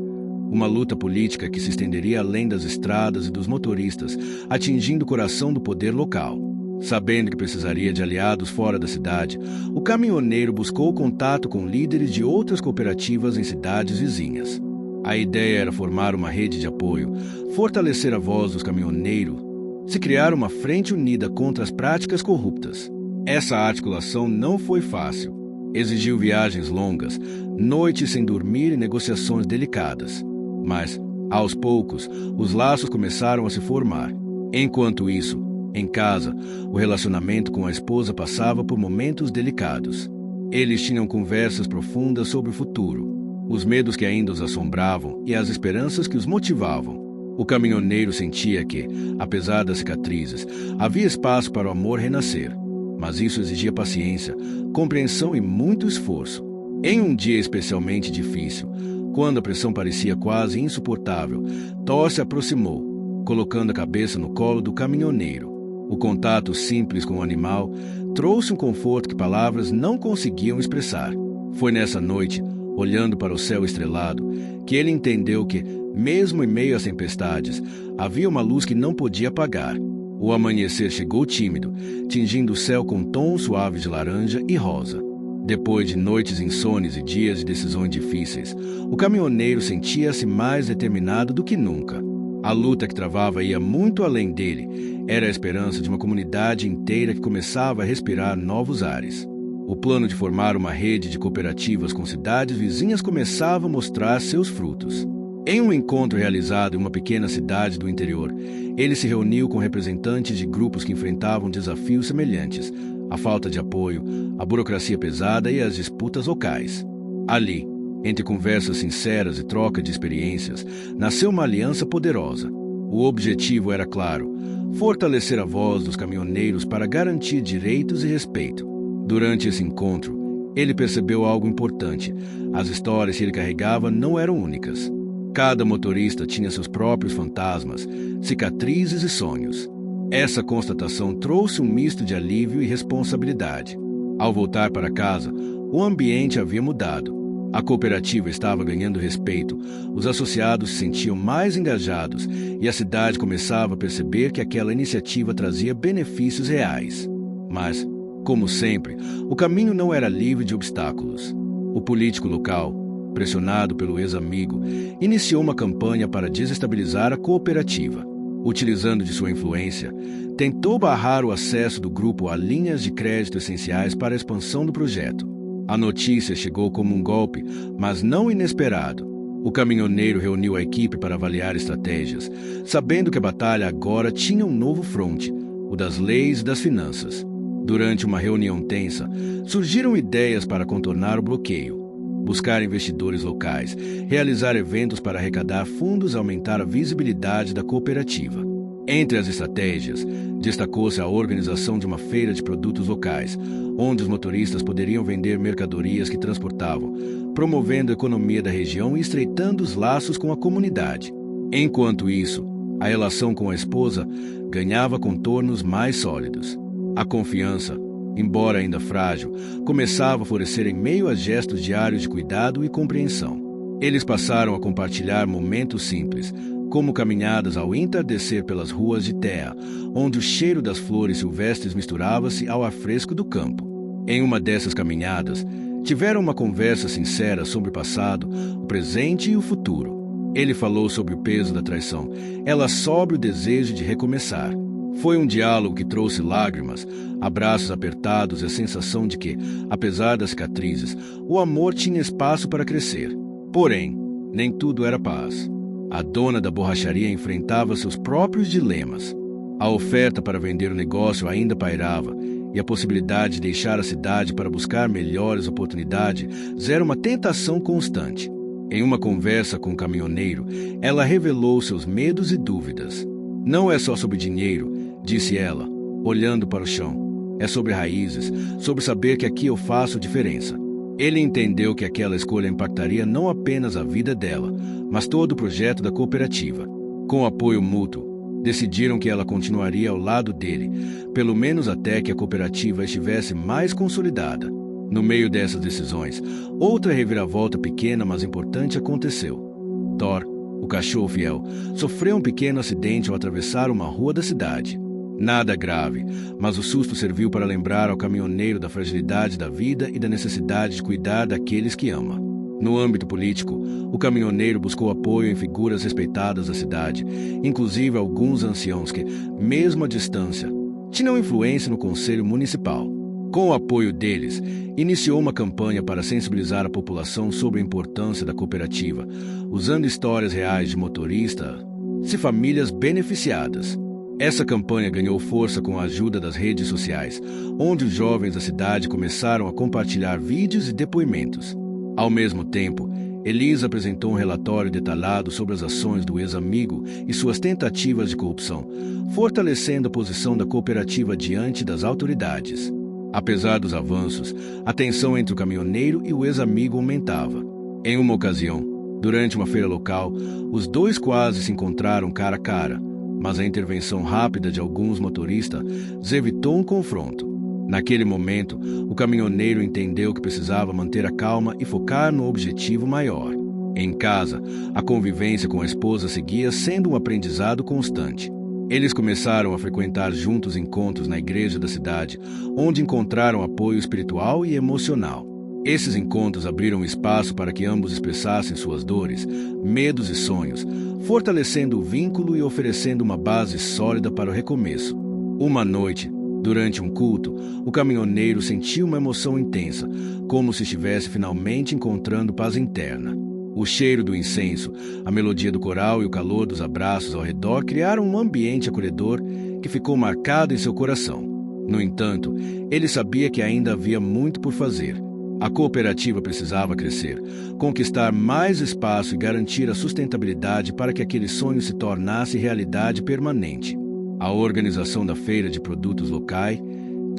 Uma luta política que se estenderia além das estradas e dos motoristas, atingindo o coração do poder local. Sabendo que precisaria de aliados fora da cidade, o caminhoneiro buscou contato com líderes de outras cooperativas em cidades vizinhas. A ideia era formar uma rede de apoio, fortalecer a voz dos caminhoneiros, se criar uma frente unida contra as práticas corruptas. Essa articulação não foi fácil. Exigiu viagens longas, noites sem dormir e negociações delicadas. Mas, aos poucos, os laços começaram a se formar. Enquanto isso, em casa, o relacionamento com a esposa passava por momentos delicados. Eles tinham conversas profundas sobre o futuro, os medos que ainda os assombravam e as esperanças que os motivavam. O caminhoneiro sentia que, apesar das cicatrizes, havia espaço para o amor renascer. Mas isso exigia paciência, compreensão e muito esforço. Em um dia especialmente difícil, quando a pressão parecia quase insuportável, Thor se aproximou, colocando a cabeça no colo do caminhoneiro. O contato simples com o animal trouxe um conforto que palavras não conseguiam expressar. Foi nessa noite, olhando para o céu estrelado, que ele entendeu que, mesmo em meio às tempestades, havia uma luz que não podia apagar. O amanhecer chegou tímido, tingindo o céu com tons suaves de laranja e rosa. Depois de noites insones e dias de decisões difíceis, o caminhoneiro sentia-se mais determinado do que nunca. A luta que travava ia muito além dele. Era a esperança de uma comunidade inteira que começava a respirar novos ares. O plano de formar uma rede de cooperativas com cidades vizinhas começava a mostrar seus frutos. Em um encontro realizado em uma pequena cidade do interior, ele se reuniu com representantes de grupos que enfrentavam desafios semelhantes: a falta de apoio, a burocracia pesada e as disputas locais. Ali, entre conversas sinceras e troca de experiências, nasceu uma aliança poderosa. O objetivo era claro: fortalecer a voz dos caminhoneiros para garantir direitos e respeito. Durante esse encontro, ele percebeu algo importante: as histórias que ele carregava não eram únicas. Cada motorista tinha seus próprios fantasmas, cicatrizes e sonhos. Essa constatação trouxe um misto de alívio e responsabilidade. Ao voltar para casa, o ambiente havia mudado. A cooperativa estava ganhando respeito, os associados se sentiam mais engajados e a cidade começava a perceber que aquela iniciativa trazia benefícios reais. Mas, como sempre, o caminho não era livre de obstáculos. O político local, pressionado pelo ex-amigo, iniciou uma campanha para desestabilizar a cooperativa. Utilizando de sua influência, tentou barrar o acesso do grupo a linhas de crédito essenciais para a expansão do projeto. A notícia chegou como um golpe, mas não inesperado. O caminhoneiro reuniu a equipe para avaliar estratégias, sabendo que a batalha agora tinha um novo fronte, o das leis e das finanças. Durante uma reunião tensa, surgiram ideias para contornar o bloqueio: buscar investidores locais, realizar eventos para arrecadar fundos e aumentar a visibilidade da cooperativa. Entre as estratégias, destacou-se a organização de uma feira de produtos locais, onde os motoristas poderiam vender mercadorias que transportavam, promovendo a economia da região e estreitando os laços com a comunidade. Enquanto isso, a relação com a esposa ganhava contornos mais sólidos. A confiança, embora ainda frágil, começava a florescer em meio a gestos diários de cuidado e compreensão. Eles passaram a compartilhar momentos simples, como caminhadas ao entardecer pelas ruas de terra, onde o cheiro das flores silvestres misturava-se ao ar fresco do campo. Em uma dessas caminhadas, tiveram uma conversa sincera sobre o passado, o presente e o futuro. Ele falou sobre o peso da traição, ela sobre o desejo de recomeçar. Foi um diálogo que trouxe lágrimas, abraços apertados e a sensação de que, apesar das cicatrizes, o amor tinha espaço para crescer. Porém, nem tudo era paz. A dona da borracharia enfrentava seus próprios dilemas. A oferta para vender o negócio ainda pairava, e a possibilidade de deixar a cidade para buscar melhores oportunidades era uma tentação constante. Em uma conversa com o caminhoneiro, ela revelou seus medos e dúvidas. "Não é só sobre dinheiro", disse ela, olhando para o chão. "É sobre raízes, sobre saber que aqui eu faço diferença." Ele entendeu que aquela escolha impactaria não apenas a vida dela, mas todo o projeto da cooperativa. Com apoio mútuo, decidiram que ela continuaria ao lado dele, pelo menos até que a cooperativa estivesse mais consolidada. No meio dessas decisões, outra reviravolta pequena, mas importante aconteceu. Thor, o cachorro fiel, sofreu um pequeno acidente ao atravessar uma rua da cidade. Nada grave, mas o susto serviu para lembrar ao caminhoneiro da fragilidade da vida e da necessidade de cuidar daqueles que ama. No âmbito político, o caminhoneiro buscou apoio em figuras respeitadas da cidade, inclusive alguns anciãos que, mesmo à distância, tinham influência no conselho municipal. Com o apoio deles, iniciou uma campanha para sensibilizar a população sobre a importância da cooperativa, usando histórias reais de motoristas e famílias beneficiadas. Essa campanha ganhou força com a ajuda das redes sociais, onde os jovens da cidade começaram a compartilhar vídeos e depoimentos. Ao mesmo tempo, Elisa apresentou um relatório detalhado sobre as ações do ex-amigo e suas tentativas de corrupção, fortalecendo a posição da cooperativa diante das autoridades. Apesar dos avanços, a tensão entre o caminhoneiro e o ex-amigo aumentava. Em uma ocasião, durante uma feira local, os dois quase se encontraram cara a cara, mas a intervenção rápida de alguns motoristas evitou um confronto. Naquele momento, o caminhoneiro entendeu que precisava manter a calma e focar no objetivo maior. Em casa, a convivência com a esposa seguia sendo um aprendizado constante. Eles começaram a frequentar juntos encontros na igreja da cidade, onde encontraram apoio espiritual e emocional. Esses encontros abriram espaço para que ambos expressassem suas dores, medos e sonhos, fortalecendo o vínculo e oferecendo uma base sólida para o recomeço. Uma noite, durante um culto, o caminhoneiro sentiu uma emoção intensa, como se estivesse finalmente encontrando paz interna. O cheiro do incenso, a melodia do coral e o calor dos abraços ao redor criaram um ambiente acolhedor que ficou marcado em seu coração. No entanto, ele sabia que ainda havia muito por fazer. A cooperativa precisava crescer, conquistar mais espaço e garantir a sustentabilidade para que aquele sonho se tornasse realidade permanente. A organização da feira de produtos locais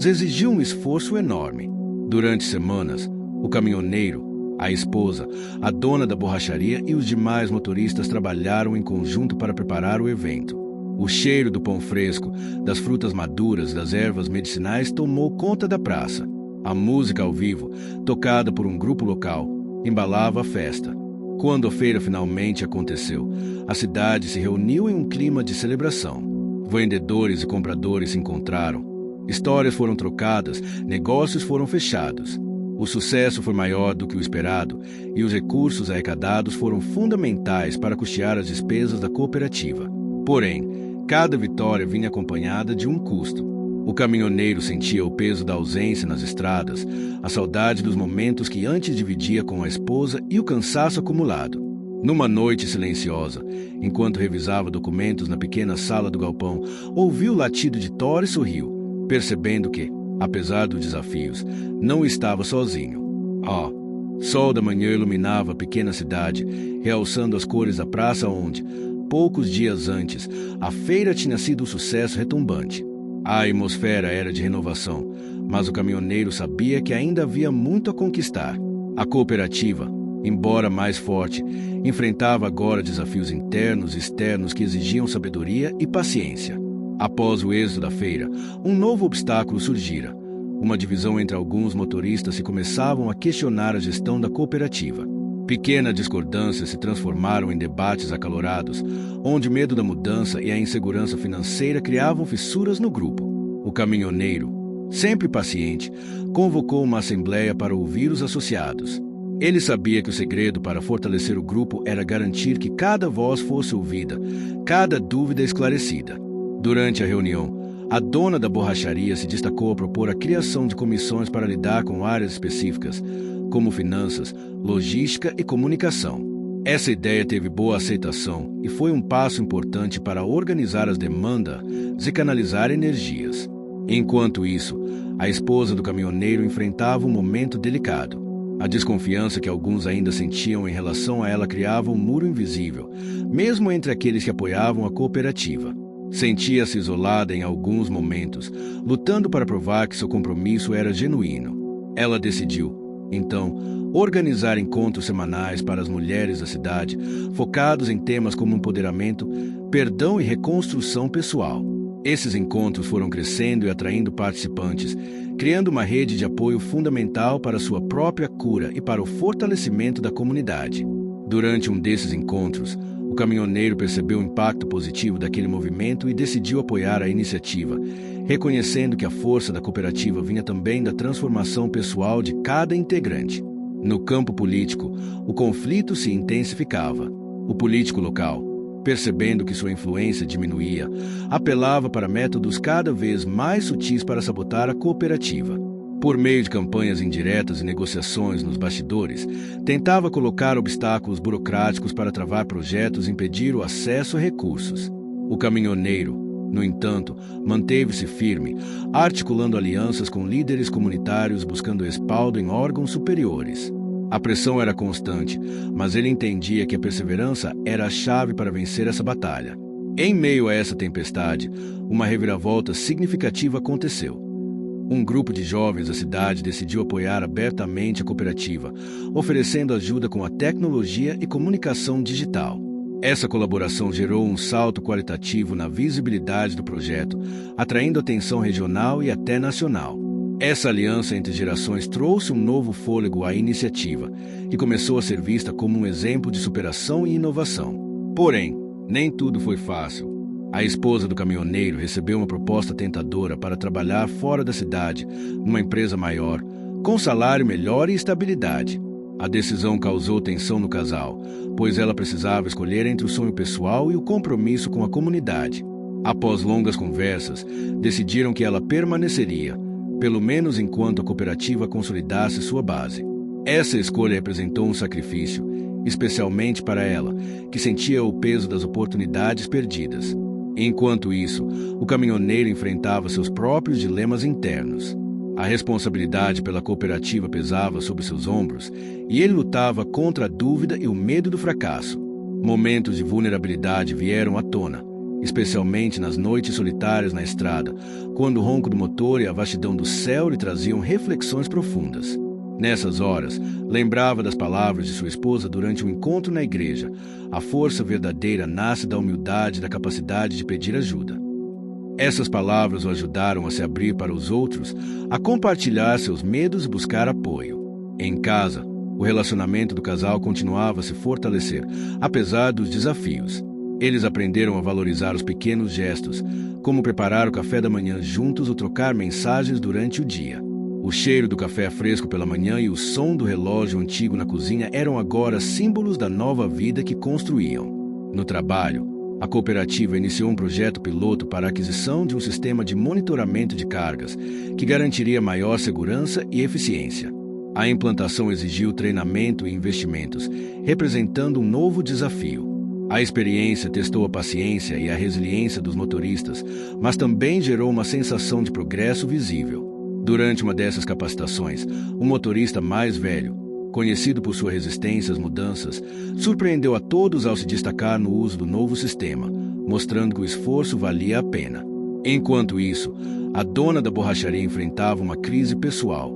exigiu um esforço enorme. Durante semanas, o caminhoneiro, a esposa, a dona da borracharia e os demais motoristas trabalharam em conjunto para preparar o evento. O cheiro do pão fresco, das frutas maduras, das ervas medicinais tomou conta da praça. A música ao vivo, tocada por um grupo local, embalava a festa. Quando a feira finalmente aconteceu, a cidade se reuniu em um clima de celebração. Vendedores e compradores se encontraram. Histórias foram trocadas, negócios foram fechados. O sucesso foi maior do que o esperado e os recursos arrecadados foram fundamentais para custear as despesas da cooperativa. Porém, cada vitória vinha acompanhada de um custo. O caminhoneiro sentia o peso da ausência nas estradas, a saudade dos momentos que antes dividia com a esposa e o cansaço acumulado. Numa noite silenciosa, enquanto revisava documentos na pequena sala do galpão, ouviu o latido de Thor e sorriu, percebendo que, apesar dos desafios, não estava sozinho. Sol da manhã iluminava a pequena cidade, realçando as cores da praça onde, poucos dias antes, a feira tinha sido um sucesso retumbante. A atmosfera era de renovação, mas o caminhoneiro sabia que ainda havia muito a conquistar. A cooperativa, embora mais forte, enfrentava agora desafios internos e externos que exigiam sabedoria e paciência. Após o êxito da feira, um novo obstáculo surgira. Uma divisão entre alguns motoristas que começavam a questionar a gestão da cooperativa. Pequenas discordâncias se transformaram em debates acalorados, onde o medo da mudança e a insegurança financeira criavam fissuras no grupo. O caminhoneiro, sempre paciente, convocou uma assembleia para ouvir os associados. Ele sabia que o segredo para fortalecer o grupo era garantir que cada voz fosse ouvida, cada dúvida esclarecida. Durante a reunião, a dona da borracharia se destacou a propor a criação de comissões para lidar com áreas específicas, como finanças, logística e comunicação. Essa ideia teve boa aceitação e foi um passo importante para organizar as demandas e canalizar energias. Enquanto isso, a esposa do caminhoneiro enfrentava um momento delicado. A desconfiança que alguns ainda sentiam em relação a ela criava um muro invisível, mesmo entre aqueles que apoiavam a cooperativa. Sentia-se isolada em alguns momentos, lutando para provar que seu compromisso era genuíno. Ela decidiu, então, organizar encontros semanais para as mulheres da cidade, focados em temas como empoderamento, perdão e reconstrução pessoal. Esses encontros foram crescendo e atraindo participantes, criando uma rede de apoio fundamental para sua própria cura e para o fortalecimento da comunidade. Durante um desses encontros, o caminhoneiro percebeu o impacto positivo daquele movimento e decidiu apoiar a iniciativa, reconhecendo que a força da cooperativa vinha também da transformação pessoal de cada integrante. No campo político, o conflito se intensificava. O político local, percebendo que sua influência diminuía, apelava para métodos cada vez mais sutis para sabotar a cooperativa. Por meio de campanhas indiretas e negociações nos bastidores, tentava colocar obstáculos burocráticos para travar projetos e impedir o acesso a recursos. O caminhoneiro, no entanto, manteve-se firme, articulando alianças com líderes comunitários buscando respaldo em órgãos superiores. A pressão era constante, mas ele entendia que a perseverança era a chave para vencer essa batalha. Em meio a essa tempestade, uma reviravolta significativa aconteceu. Um grupo de jovens da cidade decidiu apoiar abertamente a cooperativa, oferecendo ajuda com a tecnologia e comunicação digital. Essa colaboração gerou um salto qualitativo na visibilidade do projeto, atraindo atenção regional e até nacional. Essa aliança entre gerações trouxe um novo fôlego à iniciativa, que começou a ser vista como um exemplo de superação e inovação. Porém, nem tudo foi fácil. A esposa do caminhoneiro recebeu uma proposta tentadora para trabalhar fora da cidade, numa empresa maior, com salário melhor e estabilidade. A decisão causou tensão no casal, pois ela precisava escolher entre o sonho pessoal e o compromisso com a comunidade. Após longas conversas, decidiram que ela permaneceria, pelo menos enquanto a cooperativa consolidasse sua base. Essa escolha representou um sacrifício, especialmente para ela, que sentia o peso das oportunidades perdidas. Enquanto isso, o caminhoneiro enfrentava seus próprios dilemas internos. A responsabilidade pela cooperativa pesava sobre seus ombros e ele lutava contra a dúvida e o medo do fracasso. Momentos de vulnerabilidade vieram à tona, especialmente nas noites solitárias na estrada, quando o ronco do motor e a vastidão do céu lhe traziam reflexões profundas. Nessas horas, lembrava das palavras de sua esposa durante um encontro na igreja. A força verdadeira nasce da humildade e da capacidade de pedir ajuda. Essas palavras o ajudaram a se abrir para os outros, a compartilhar seus medos e buscar apoio. Em casa, o relacionamento do casal continuava a se fortalecer, apesar dos desafios. Eles aprenderam a valorizar os pequenos gestos, como preparar o café da manhã juntos ou trocar mensagens durante o dia. O cheiro do café fresco pela manhã e o som do relógio antigo na cozinha eram agora símbolos da nova vida que construíam. No trabalho, a cooperativa iniciou um projeto piloto para a aquisição de um sistema de monitoramento de cargas, que garantiria maior segurança e eficiência. A implantação exigiu treinamento e investimentos, representando um novo desafio. A experiência testou a paciência e a resiliência dos motoristas, mas também gerou uma sensação de progresso visível. Durante uma dessas capacitações, um motorista mais velho, conhecido por sua resistência às mudanças, surpreendeu a todos ao se destacar no uso do novo sistema, mostrando que o esforço valia a pena. Enquanto isso, a dona da borracharia enfrentava uma crise pessoal.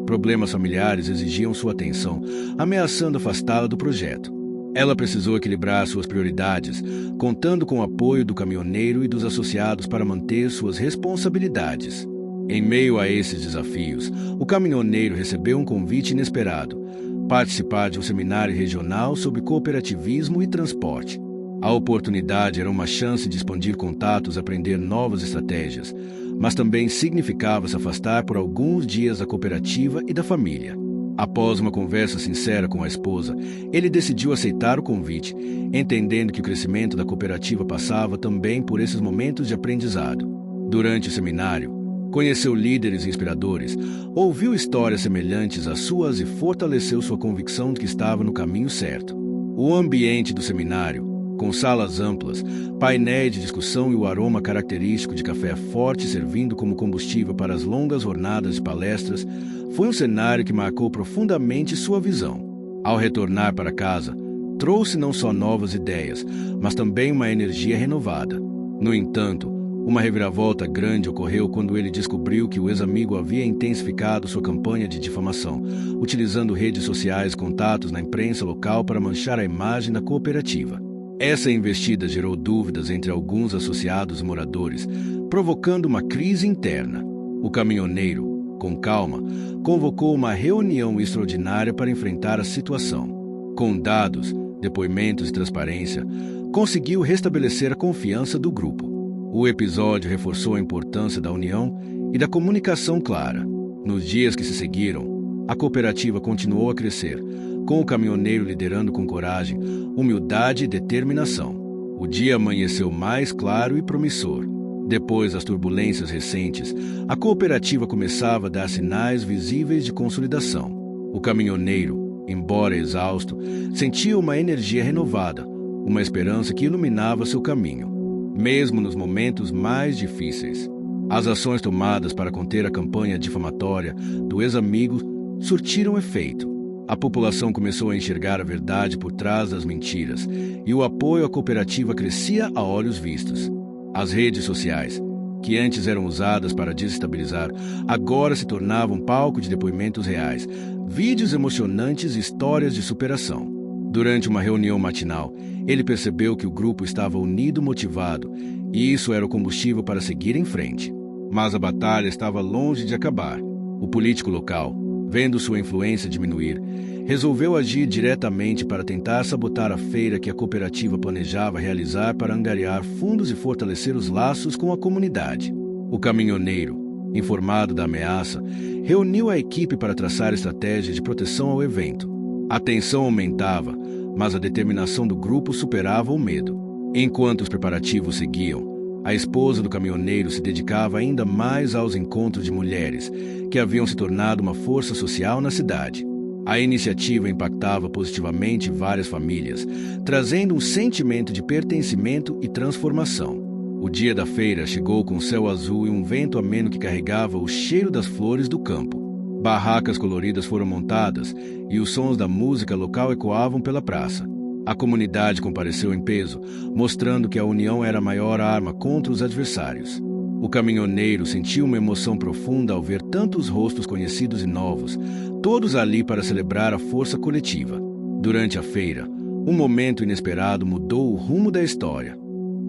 Problemas familiares exigiam sua atenção, ameaçando afastá-la do projeto. Ela precisou equilibrar suas prioridades, contando com o apoio do caminhoneiro e dos associados para manter suas responsabilidades. Em meio a esses desafios, o caminhoneiro recebeu um convite inesperado: participar de um seminário regional sobre cooperativismo e transporte. A oportunidade era uma chance de expandir contatos e aprender novas estratégias, mas também significava se afastar por alguns dias da cooperativa e da família. Após uma conversa sincera com a esposa, ele decidiu aceitar o convite, entendendo que o crescimento da cooperativa passava também por esses momentos de aprendizado. Durante o seminário, conheceu líderes inspiradores, ouviu histórias semelhantes às suas e fortaleceu sua convicção de que estava no caminho certo. O ambiente do seminário, com salas amplas, painéis de discussão e o aroma característico de café forte servindo como combustível para as longas jornadas de palestras, foi um cenário que marcou profundamente sua visão. Ao retornar para casa, trouxe não só novas ideias, mas também uma energia renovada. No entanto, uma reviravolta grande ocorreu quando ele descobriu que o ex-amigo havia intensificado sua campanha de difamação, utilizando redes sociais e contatos na imprensa local para manchar a imagem da cooperativa. Essa investida gerou dúvidas entre alguns associados e moradores, provocando uma crise interna. O caminhoneiro, com calma, convocou uma reunião extraordinária para enfrentar a situação. Com dados, depoimentos e transparência, conseguiu restabelecer a confiança do grupo. O episódio reforçou a importância da união e da comunicação clara. Nos dias que se seguiram, a cooperativa continuou a crescer, com o caminhoneiro liderando com coragem, humildade e determinação. O dia amanheceu mais claro e promissor. Depois das turbulências recentes, a cooperativa começava a dar sinais visíveis de consolidação. O caminhoneiro, embora exausto, sentia uma energia renovada, uma esperança que iluminava seu caminho, mesmo nos momentos mais difíceis. As ações tomadas para conter a campanha difamatória do ex-amigo surtiram efeito. A população começou a enxergar a verdade por trás das mentiras, e o apoio à cooperativa crescia a olhos vistos. As redes sociais, que antes eram usadas para desestabilizar, agora se tornavam palco de depoimentos reais, vídeos emocionantes e histórias de superação. Durante uma reunião matinal, ele percebeu que o grupo estava unido e motivado, e isso era o combustível para seguir em frente. Mas a batalha estava longe de acabar. O político local, vendo sua influência diminuir, resolveu agir diretamente para tentar sabotar a feira que a cooperativa planejava realizar para angariar fundos e fortalecer os laços com a comunidade. O caminhoneiro, informado da ameaça, reuniu a equipe para traçar estratégias de proteção ao evento. A tensão aumentava, mas a determinação do grupo superava o medo. Enquanto os preparativos seguiam, a esposa do caminhoneiro se dedicava ainda mais aos encontros de mulheres, que haviam se tornado uma força social na cidade. A iniciativa impactava positivamente várias famílias, trazendo um sentimento de pertencimento e transformação. O dia da feira chegou com céu azul e um vento ameno que carregava o cheiro das flores do campo. Barracas coloridas foram montadas e os sons da música local ecoavam pela praça. A comunidade compareceu em peso, mostrando que a união era a maior arma contra os adversários. O caminhoneiro sentiu uma emoção profunda ao ver tantos rostos conhecidos e novos, todos ali para celebrar a força coletiva. Durante a feira, um momento inesperado mudou o rumo da história.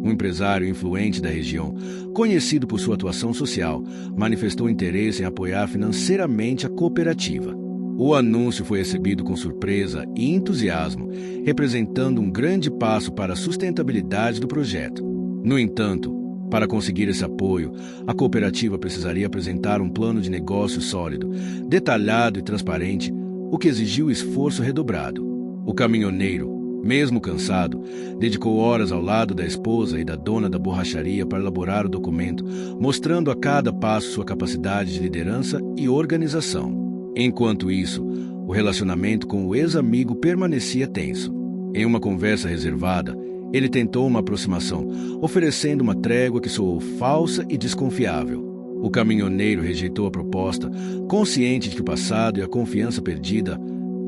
Um empresário influente da região, conhecido por sua atuação social, manifestou interesse em apoiar financeiramente a cooperativa. O anúncio foi recebido com surpresa e entusiasmo, representando um grande passo para a sustentabilidade do projeto. No entanto, para conseguir esse apoio, a cooperativa precisaria apresentar um plano de negócio sólido, detalhado e transparente, o que exigiu esforço redobrado. O caminhoneiro, mesmo cansado, dedicou horas ao lado da esposa e da dona da borracharia para elaborar o documento, mostrando a cada passo sua capacidade de liderança e organização. Enquanto isso, o relacionamento com o ex-amigo permanecia tenso. Em uma conversa reservada, ele tentou uma aproximação, oferecendo uma trégua que soou falsa e desconfiável. O caminhoneiro rejeitou a proposta, consciente de que o passado e a confiança perdida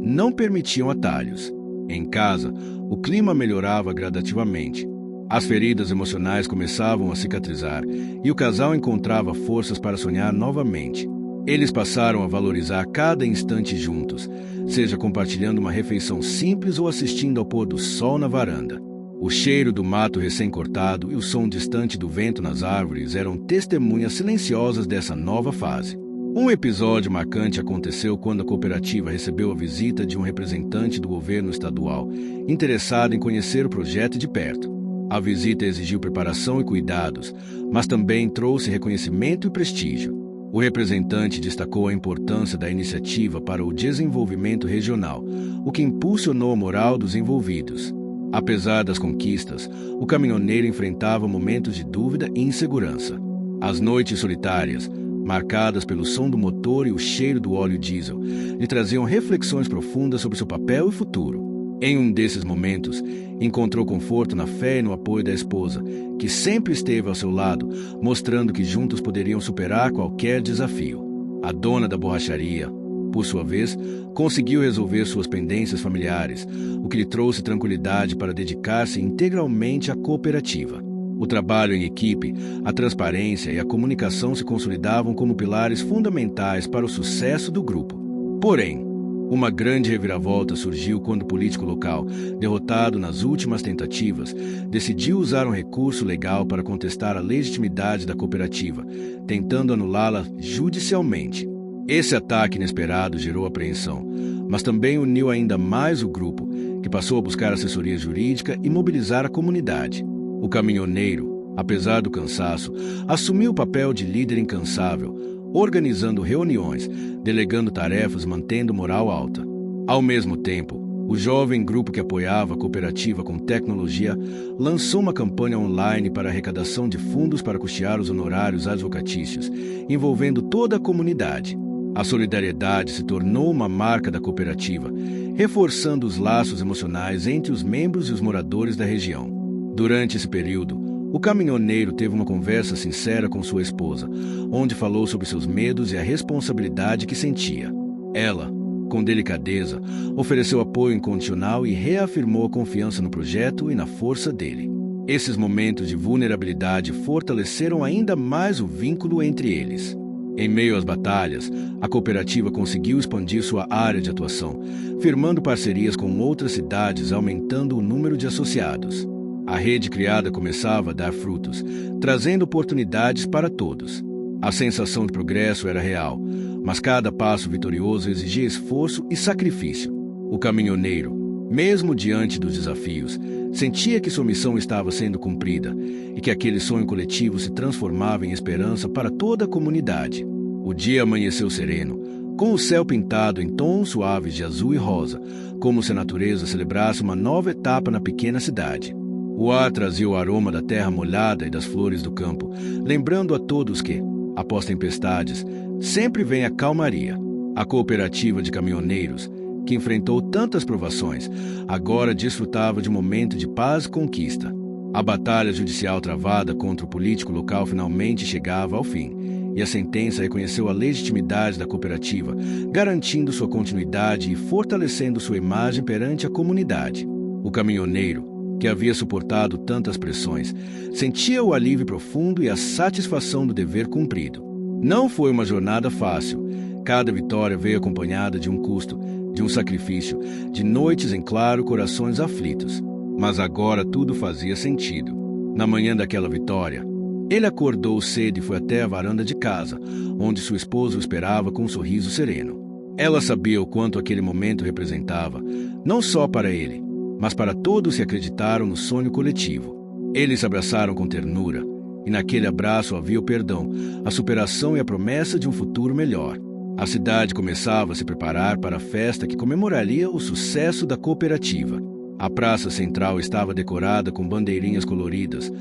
não permitiam atalhos. Em casa, o clima melhorava gradativamente. As feridas emocionais começavam a cicatrizar e o casal encontrava forças para sonhar novamente. Eles passaram a valorizar cada instante juntos, seja compartilhando uma refeição simples ou assistindo ao pôr do sol na varanda. O cheiro do mato recém-cortado e o som distante do vento nas árvores eram testemunhas silenciosas dessa nova fase. Um episódio marcante aconteceu quando a cooperativa recebeu a visita de um representante do governo estadual, interessado em conhecer o projeto de perto. A visita exigiu preparação e cuidados, mas também trouxe reconhecimento e prestígio. O representante destacou a importância da iniciativa para o desenvolvimento regional, o que impulsionou a moral dos envolvidos. Apesar das conquistas, o caminhoneiro enfrentava momentos de dúvida e insegurança. As noites solitárias, marcadas pelo som do motor e o cheiro do óleo diesel, lhe traziam reflexões profundas sobre seu papel e futuro. Em um desses momentos, encontrou conforto na fé e no apoio da esposa, que sempre esteve ao seu lado, mostrando que juntos poderiam superar qualquer desafio. A dona da borracharia, por sua vez, conseguiu resolver suas pendências familiares, o que lhe trouxe tranquilidade para dedicar-se integralmente à cooperativa. O trabalho em equipe, a transparência e a comunicação se consolidavam como pilares fundamentais para o sucesso do grupo. Porém, uma grande reviravolta surgiu quando o político local, derrotado nas últimas tentativas, decidiu usar um recurso legal para contestar a legitimidade da cooperativa, tentando anulá-la judicialmente. Esse ataque inesperado gerou apreensão, mas também uniu ainda mais o grupo, que passou a buscar assessoria jurídica e mobilizar a comunidade. O caminhoneiro, apesar do cansaço, assumiu o papel de líder incansável, organizando reuniões, delegando tarefas, mantendo moral alta. Ao mesmo tempo, o jovem grupo que apoiava a cooperativa com tecnologia lançou uma campanha online para arrecadação de fundos para custear os honorários advocatícios, envolvendo toda a comunidade. A solidariedade se tornou uma marca da cooperativa, reforçando os laços emocionais entre os membros e os moradores da região. Durante esse período, o caminhoneiro teve uma conversa sincera com sua esposa, onde falou sobre seus medos e a responsabilidade que sentia. Ela, com delicadeza, ofereceu apoio incondicional e reafirmou a confiança no projeto e na força dele. Esses momentos de vulnerabilidade fortaleceram ainda mais o vínculo entre eles. Em meio às batalhas, a cooperativa conseguiu expandir sua área de atuação, firmando parcerias com outras cidades, aumentando o número de associados. A rede criada começava a dar frutos, trazendo oportunidades para todos. A sensação de progresso era real, mas cada passo vitorioso exigia esforço e sacrifício. O caminhoneiro, mesmo diante dos desafios, sentia que sua missão estava sendo cumprida e que aquele sonho coletivo se transformava em esperança para toda a comunidade. O dia amanheceu sereno, com o céu pintado em tons suaves de azul e rosa, como se a natureza celebrasse uma nova etapa na pequena cidade. O ar trazia o aroma da terra molhada e das flores do campo, lembrando a todos que, após tempestades, sempre vem a calmaria. A cooperativa de caminhoneiros, que enfrentou tantas provações, agora desfrutava de um momento de paz e conquista. A batalha judicial travada contra o político local finalmente chegava ao fim, e a sentença reconheceu a legitimidade da cooperativa, garantindo sua continuidade e fortalecendo sua imagem perante a comunidade. O caminhoneiro, que havia suportado tantas pressões, sentia o alívio profundo e a satisfação do dever cumprido. Não foi uma jornada fácil. Cada vitória veio acompanhada de um custo, de um sacrifício, de noites em claro, corações aflitos. Mas agora tudo fazia sentido. Na manhã daquela vitória, ele acordou cedo e foi até a varanda de casa, onde sua esposa o esperava com um sorriso sereno. Ela sabia o quanto aquele momento representava, não só para ele, mas para todos que acreditaram no sonho coletivo. Eles se abraçaram com ternura, e naquele abraço havia o perdão, a superação e a promessa de um futuro melhor. A cidade começava a se preparar para a festa que comemoraria o sucesso da cooperativa. A praça central estava decorada com bandeirinhas coloridas,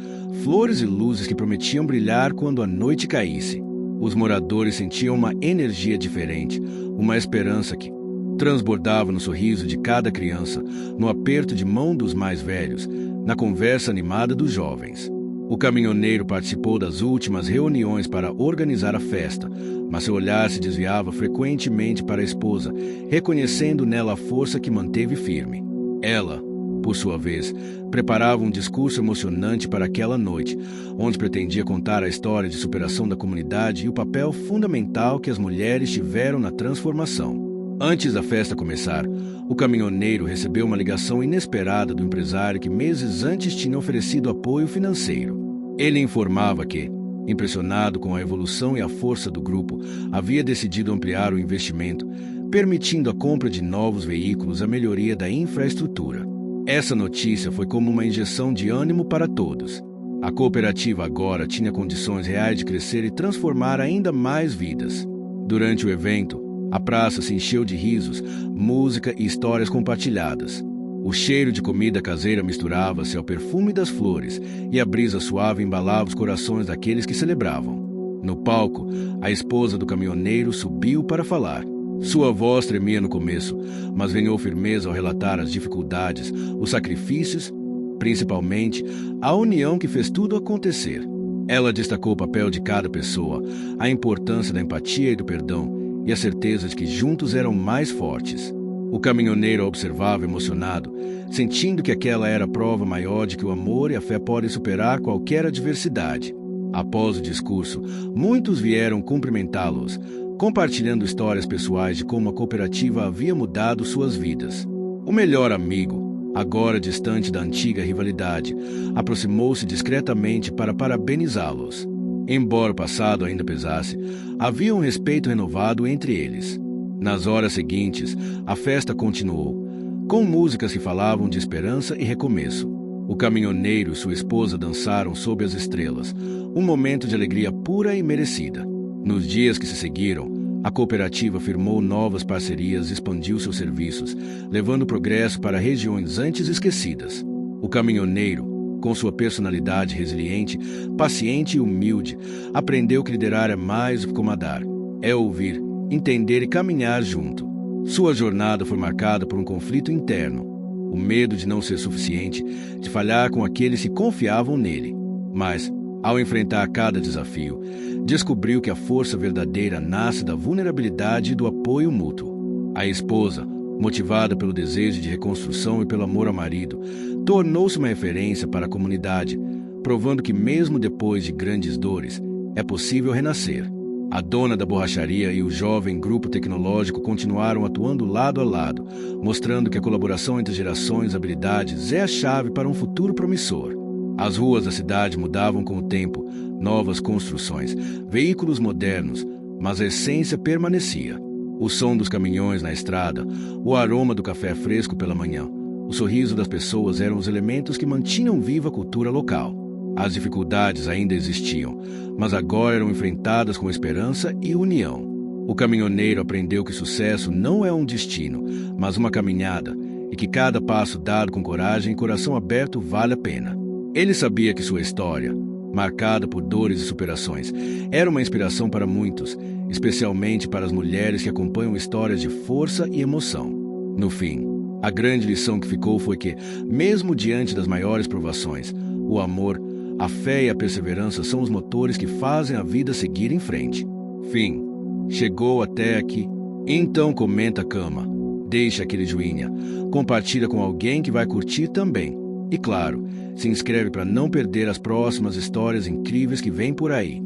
flores e luzes que prometiam brilhar quando a noite caísse. Os moradores sentiam uma energia diferente, uma esperança que transbordava no sorriso de cada criança, no aperto de mão dos mais velhos, na conversa animada dos jovens. O caminhoneiro participou das últimas reuniões para organizar a festa, mas seu olhar se desviava frequentemente para a esposa, reconhecendo nela a força que manteve firme. Ela, por sua vez, preparava um discurso emocionante para aquela noite, onde pretendia contar a história de superação da comunidade e o papel fundamental que as mulheres tiveram na transformação. Antes da festa começar, o caminhoneiro recebeu uma ligação inesperada do empresário que meses antes tinha oferecido apoio financeiro. Ele informava que, impressionado com a evolução e a força do grupo, havia decidido ampliar o investimento, permitindo a compra de novos veículos e a melhoria da infraestrutura. Essa notícia foi como uma injeção de ânimo para todos. A cooperativa agora tinha condições reais de crescer e transformar ainda mais vidas. Durante o evento, a praça se encheu de risos, música e histórias compartilhadas. O cheiro de comida caseira misturava-se ao perfume das flores e a brisa suave embalava os corações daqueles que celebravam. No palco, a esposa do caminhoneiro subiu para falar. Sua voz tremia no começo, mas ganhou firmeza ao relatar as dificuldades, os sacrifícios, principalmente a união que fez tudo acontecer. Ela destacou o papel de cada pessoa, a importância da empatia e do perdão, e a certeza de que juntos eram mais fortes. O caminhoneiro a observava emocionado, sentindo que aquela era a prova maior de que o amor e a fé podem superar qualquer adversidade. Após o discurso, muitos vieram cumprimentá-los, compartilhando histórias pessoais de como a cooperativa havia mudado suas vidas. O melhor amigo, agora distante da antiga rivalidade, aproximou-se discretamente para parabenizá-los. Embora o passado ainda pesasse, havia um respeito renovado entre eles. Nas horas seguintes, a festa continuou, com músicas que falavam de esperança e recomeço. O caminhoneiro e sua esposa dançaram sob as estrelas, um momento de alegria pura e merecida. Nos dias que se seguiram, a cooperativa firmou novas parcerias e expandiu seus serviços, levando progresso para regiões antes esquecidas. O caminhoneiro, com sua personalidade resiliente, paciente e humilde, aprendeu que liderar é mais do que comandar. É ouvir, entender e caminhar junto. Sua jornada foi marcada por um conflito interno, o medo de não ser suficiente, de falhar com aqueles que confiavam nele. Mas, ao enfrentar cada desafio, descobriu que a força verdadeira nasce da vulnerabilidade e do apoio mútuo. A esposa, motivada pelo desejo de reconstrução e pelo amor ao marido, tornou-se uma referência para a comunidade, provando que mesmo depois de grandes dores, é possível renascer. A dona da borracharia e o jovem grupo tecnológico continuaram atuando lado a lado, mostrando que a colaboração entre gerações e habilidades é a chave para um futuro promissor. As ruas da cidade mudavam com o tempo, novas construções, veículos modernos, mas a essência permanecia. O som dos caminhões na estrada, o aroma do café fresco pela manhã, o sorriso das pessoas eram os elementos que mantinham viva a cultura local. As dificuldades ainda existiam, mas agora eram enfrentadas com esperança e união. O caminhoneiro aprendeu que sucesso não é um destino, mas uma caminhada, e que cada passo dado com coragem e coração aberto vale a pena. Ele sabia que sua história, marcada por dores e superações, era uma inspiração para muitos, especialmente para as mulheres que acompanham histórias de força e emoção. No fim, a grande lição que ficou foi que, mesmo diante das maiores provações, o amor, a fé e a perseverança são os motores que fazem a vida seguir em frente. Fim. Chegou até aqui? Então comenta a cama, deixa aquele joinha, compartilha com alguém que vai curtir também. E claro, se inscreve para não perder as próximas histórias incríveis que vêm por aí.